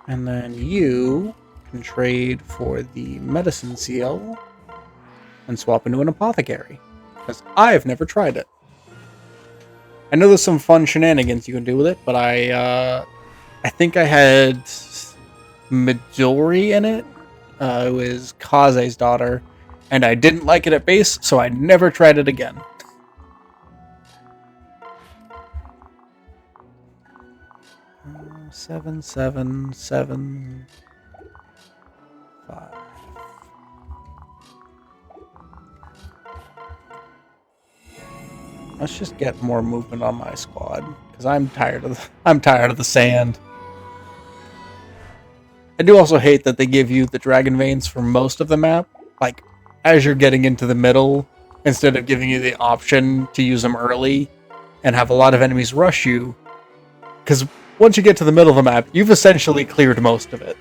And then you can trade for the medicine seal and swap into an apothecary, because I've never tried it. I know there's some fun shenanigans you can do with it, but I think I had Midori in it, who is Kaze's daughter, and I didn't like it at base, so I never tried it again. Seven, 7, 7, 5. Let's just get more movement on my squad, because I'm tired of the sand. I do also hate that they give you the dragon veins for most of the map, like as you're getting into the middle, instead of giving you the option to use them early and have a lot of enemies rush you. Because once you get to the middle of the map, you've essentially cleared most of it.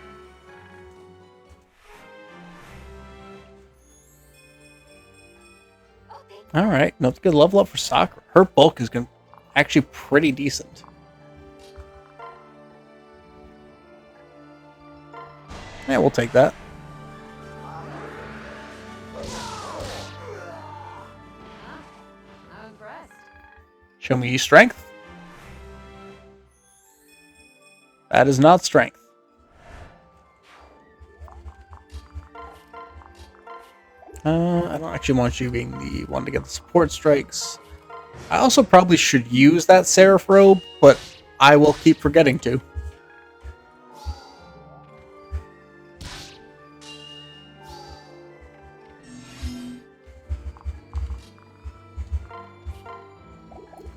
Alright, no, it's a good level up for Sakura. Her bulk is actually pretty decent. Yeah, we'll take that. I'm impressed. Show me strength. That is not strength. I don't actually want you being the one to get the support strikes. I also probably should use that Seraph robe, but I will keep forgetting to.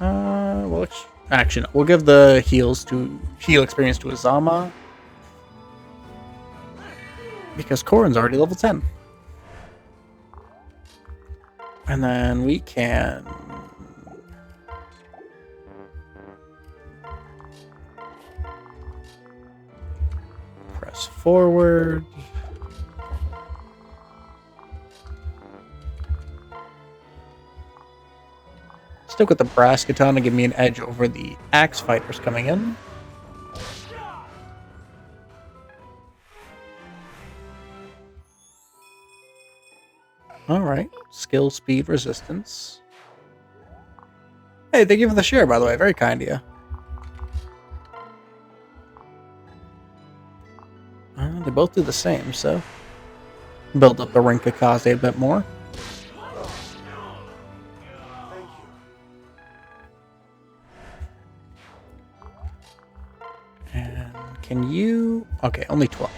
Well, actually, no. We'll give the heal experience to Azama, because Corrin's already level 10. And then we can press forward. Stick with the brass katana, give me an edge over the axe fighters coming in. Alright, skill, speed, resistance. Hey, thank you for the share, by the way. Very kind of you. They both do the same, so build up the Rinka Kaze a bit more. And can you... Okay, only 12.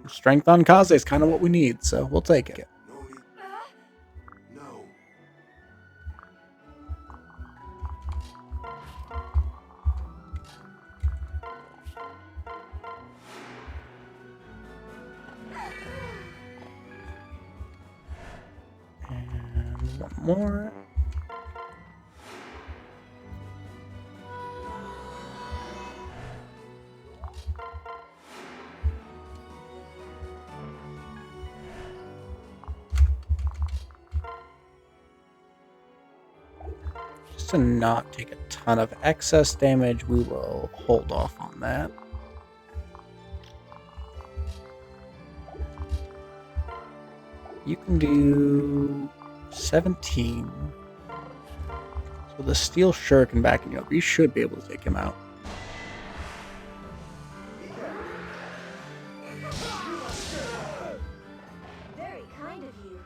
Strength on Kaze is kind of what we need, so we'll take it. No. And one more. to not take a ton of excess damage, we will hold off on that. You can do 17. So the steel shuriken backing you up, you should be able to take him out. Very kind of you.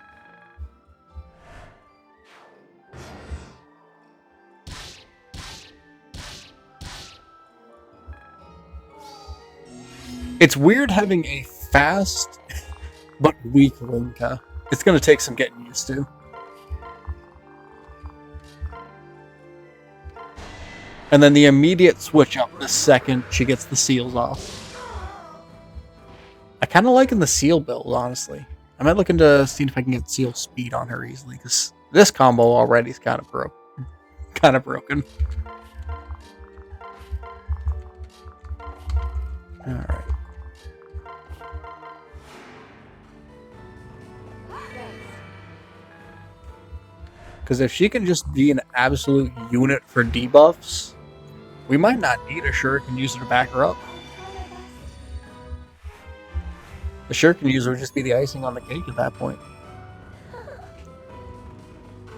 It's weird having a fast but weak Rinka. It's going to take some getting used to. And then the immediate switch up the second she gets the seals off. I kind of liking the seal build, honestly. I might look into seeing if I can get seal speed on her easily, because this combo already is kind of broken. Alright. Because if she can just be an absolute unit for debuffs, we might not need a Shuriken user to back her up. The Shuriken user would just be the icing on the cake at that point.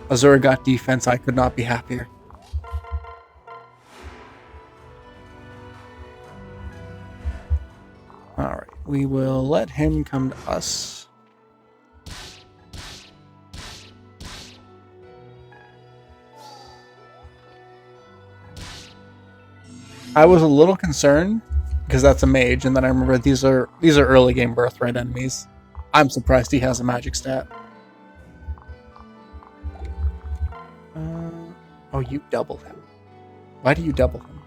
Azura got defense, I could not be happier. Alright, we will let him come to us. I was a little concerned because that's a mage, and then I remember these are early game Birthright enemies. I'm surprised he has a magic stat. Oh, you double him. Why do you double him?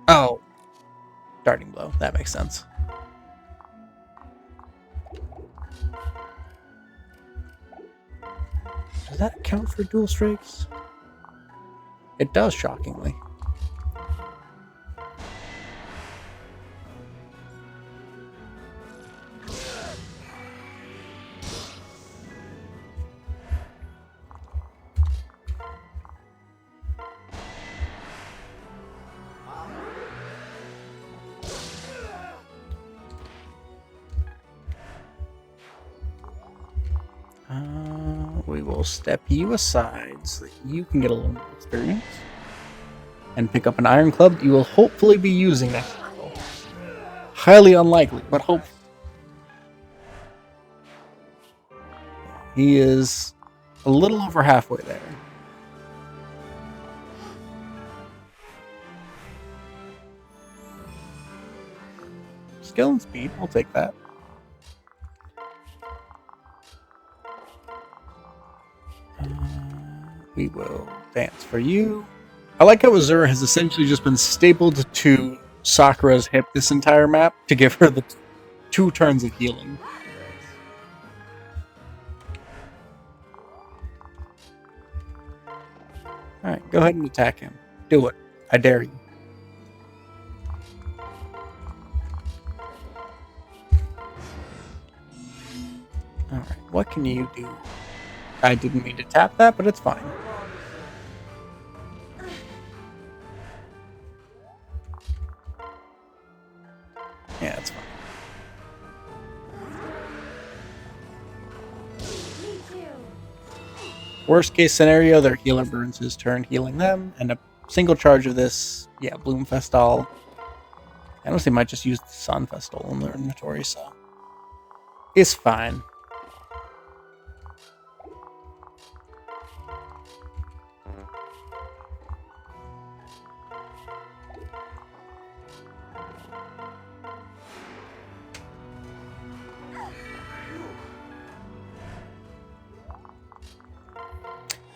Oh, darting blow. That makes sense. Does that count for dual strikes? It does, shockingly. We will step you aside so that you can get a little more experience and pick up an iron club that you will hopefully be using next battle. Highly unlikely, but hopefully. He is a little over halfway there. Skill and speed, I'll take that. We will dance for you. I like how Azura has essentially just been stapled to Sakura's hip this entire map to give her the 2 turns of healing. Alright, go ahead and attack him. Do it. I dare you. Alright, what can you do? I didn't mean to tap that, but it's fine. Yeah, it's fine. Worst case scenario, their healer burns his turn healing them, and a single charge of this, yeah, Bloom Festal. I honestly might just use the Sun Festal in their inventory, so it's fine.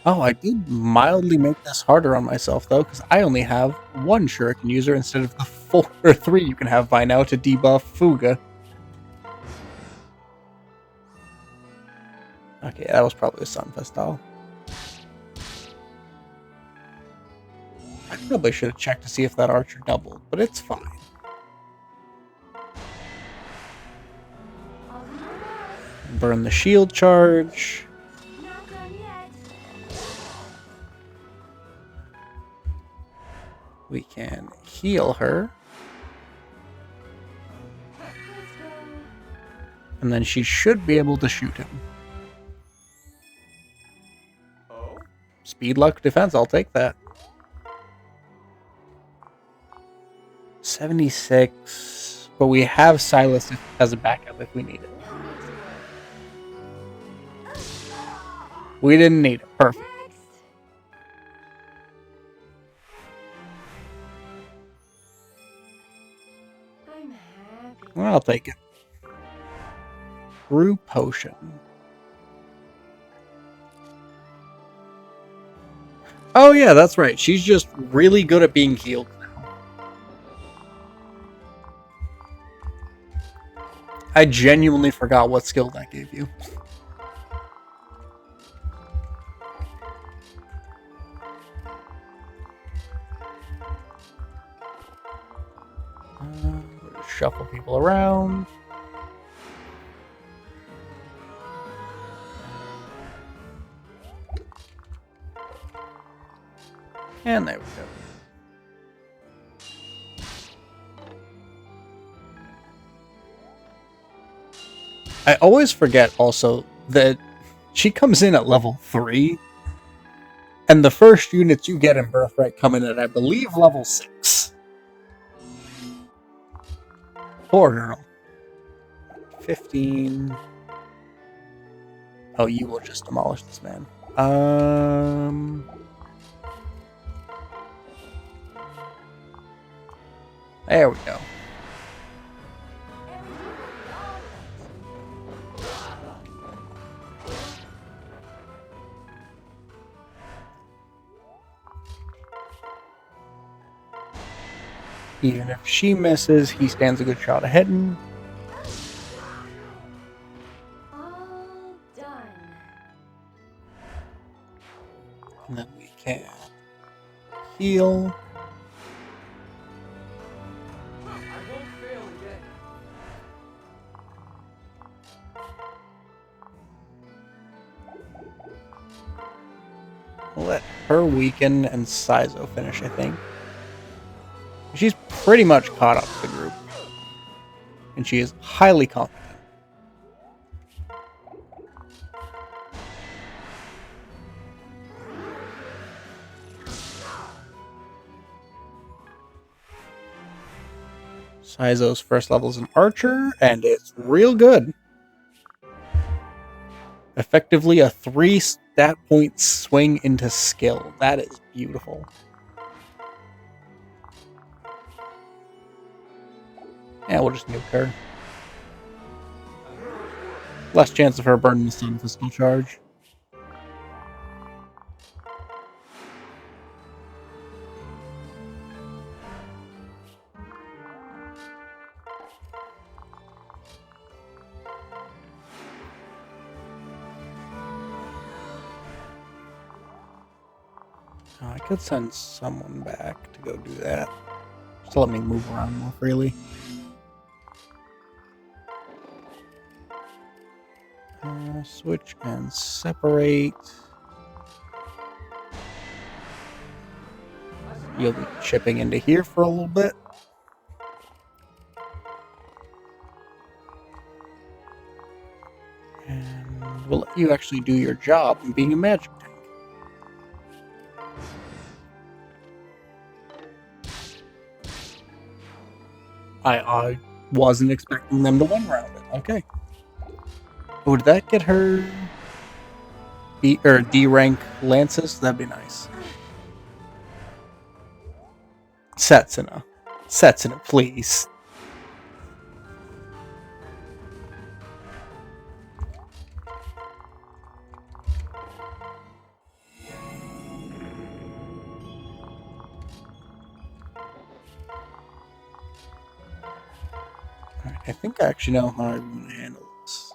Oh, I did mildly make this harder on myself, though, because I only have 1 Shuriken user instead of the 4 or 3 you can have by now to debuff Fuga. Okay, that was probably a Sun Festal. I probably should have checked to see if that archer doubled, but it's fine. Burn the shield charge. We can heal her. Let's go. And then she should be able to shoot him. Oh? Speed, luck, defense. I'll take that. 76. But we have Silas as a backup if we need it. No need to worry. We didn't need it. Perfect. Next. I'm happy. Well, I'll take it. Brew potion. Oh yeah, that's right. She's just really good at being healed now. I genuinely forgot what skill that gave you. Shuffle people around. And there we go. I always forget also that she comes in at level 3. And the first units you get in Birthright come in at, I believe, level 6. Poor girl. 15. Oh, you will just demolish this man. There we go. Even if she misses, he stands a good shot of hitting. All done. And then we can heal. I won't fail again. Let her weaken and Sizo finish, I think. She's pretty much caught up to the group. And she is highly confident. Sizo's first level is an archer, and it's real good. Effectively a 3 stat point swing into skill. That is beautiful. Yeah, we'll just nuke her. Less chance of her burning the sun physical charge. Oh, I could send someone back to go do that. Just to let me move around more freely. Switch and separate. You'll be chipping into here for a little bit. And we'll let you actually do your job in being a magic tank. I wasn't expecting them to one-round it. Okay. Oh, did that get her D rank lances? That'd be nice. Setsuna. Setsuna, please. Alright, I think I actually know how I want to handle this.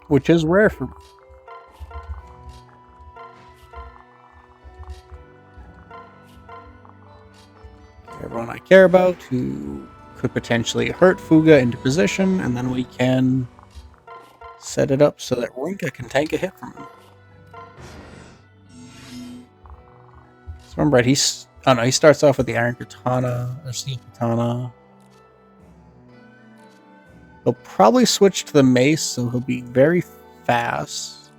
Which is rare for me. Everyone I care about who could potentially hurt Fuga into position, and then we can set it up so that Rinka can tank a hit from him. remember right, oh no, he starts off with the Iron Katana or Steel Katana. He'll probably switch to the mace, so he'll be very fast.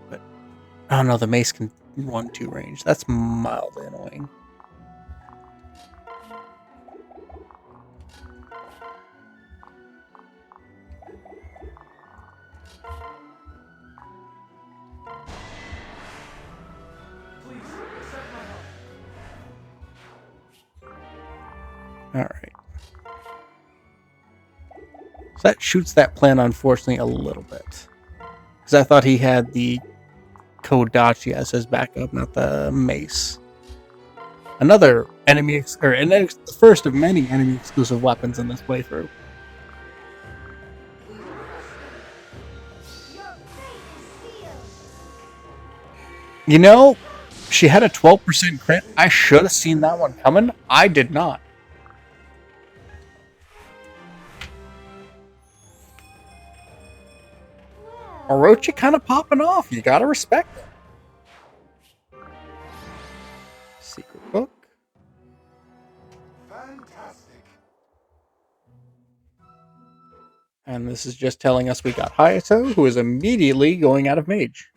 But oh no, the mace can 1-2 range. That's mildly annoying. Please, accept my help. Alright. So that shoots that plan, unfortunately, a little bit. Because I thought he had the Kodachi as his backup, not the mace. Another enemy, the first of many enemy exclusive weapons in this playthrough. You know, she had a 12% crit. I should have seen that one coming. I did not. Orochi kind of popping off. You gotta respect it. Secret book. Fantastic. And this is just telling us we got Hayato, who is immediately going out of mage.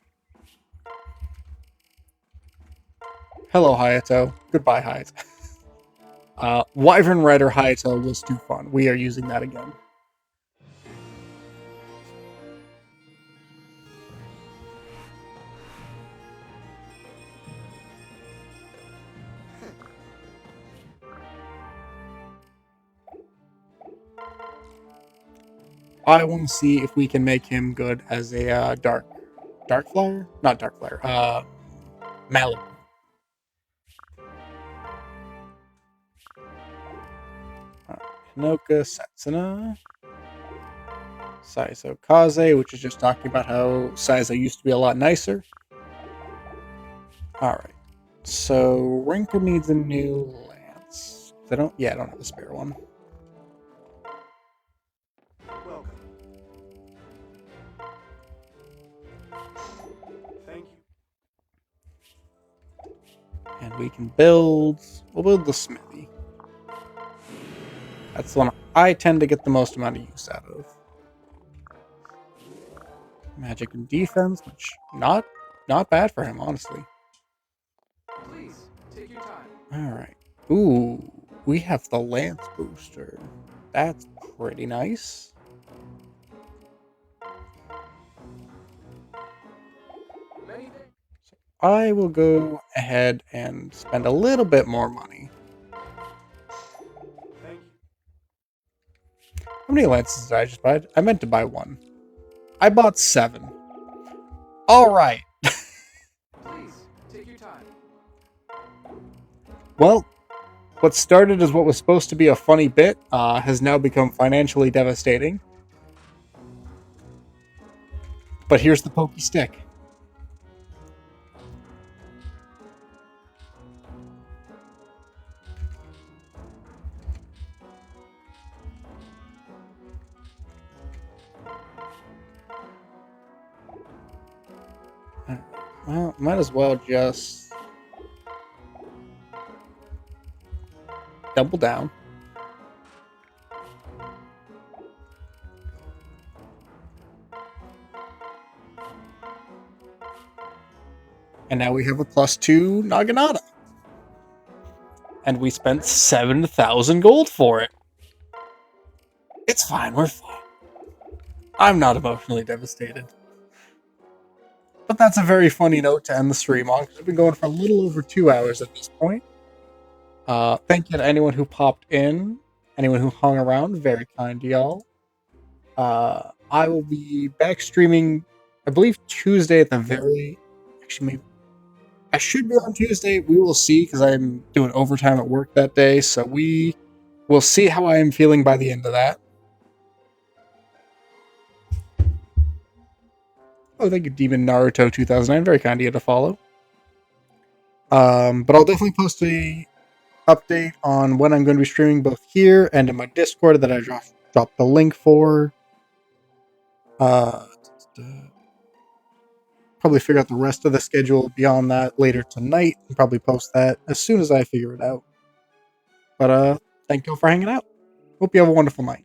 Hello, Hayato. Goodbye, Hayato. Wyvern Rider Hayato was too fun. We are using that again. I want to see if we can make him good as a dark flyer? Not dark flyer. Malibu. Hinoka, Setsuna, Saizo Kaze, which is just talking about how Saizo used to be a lot nicer. Alright. So Rinka needs a new lance. I don't have a spare one. Welcome. Thank you. And we can we'll build the smithy. That's the one I tend to get the most amount of use out of. Magic and defense, which not bad for him, honestly. Please, take your time. Alright. Ooh, we have the lance booster. That's pretty nice. Many thanks. So I will go ahead and spend a little bit more money. Thank you. How many lances did I just buy? I meant to buy one. I bought 7. Alright. Please, take your time. Well, what started as what was supposed to be a funny bit has now become financially devastating. But here's the pokey stick. Well, might as well just double down. And now we have a +2 Naginata. And we spent 7,000 gold for it. It's fine, we're fine. I'm not emotionally devastated. But that's a very funny note to end the stream on, because we've been going for a little over 2 hours at this point. Thank you to anyone who popped in, anyone who hung around, very kind to y'all. I will be back streaming, I believe Tuesday at the very... Actually, maybe... I should be on Tuesday, we will see, because I'm doing overtime at work that day, so we will see how I am feeling by the end of that. Oh, thank you, Demon Naruto 2009. Very kind of you to follow. But I'll definitely post a update on when I'm going to be streaming both here and in my Discord that I dropped the link for. probably figure out the rest of the schedule beyond that later tonight and probably post that as soon as I figure it out. But thank you all for hanging out. Hope you have a wonderful night.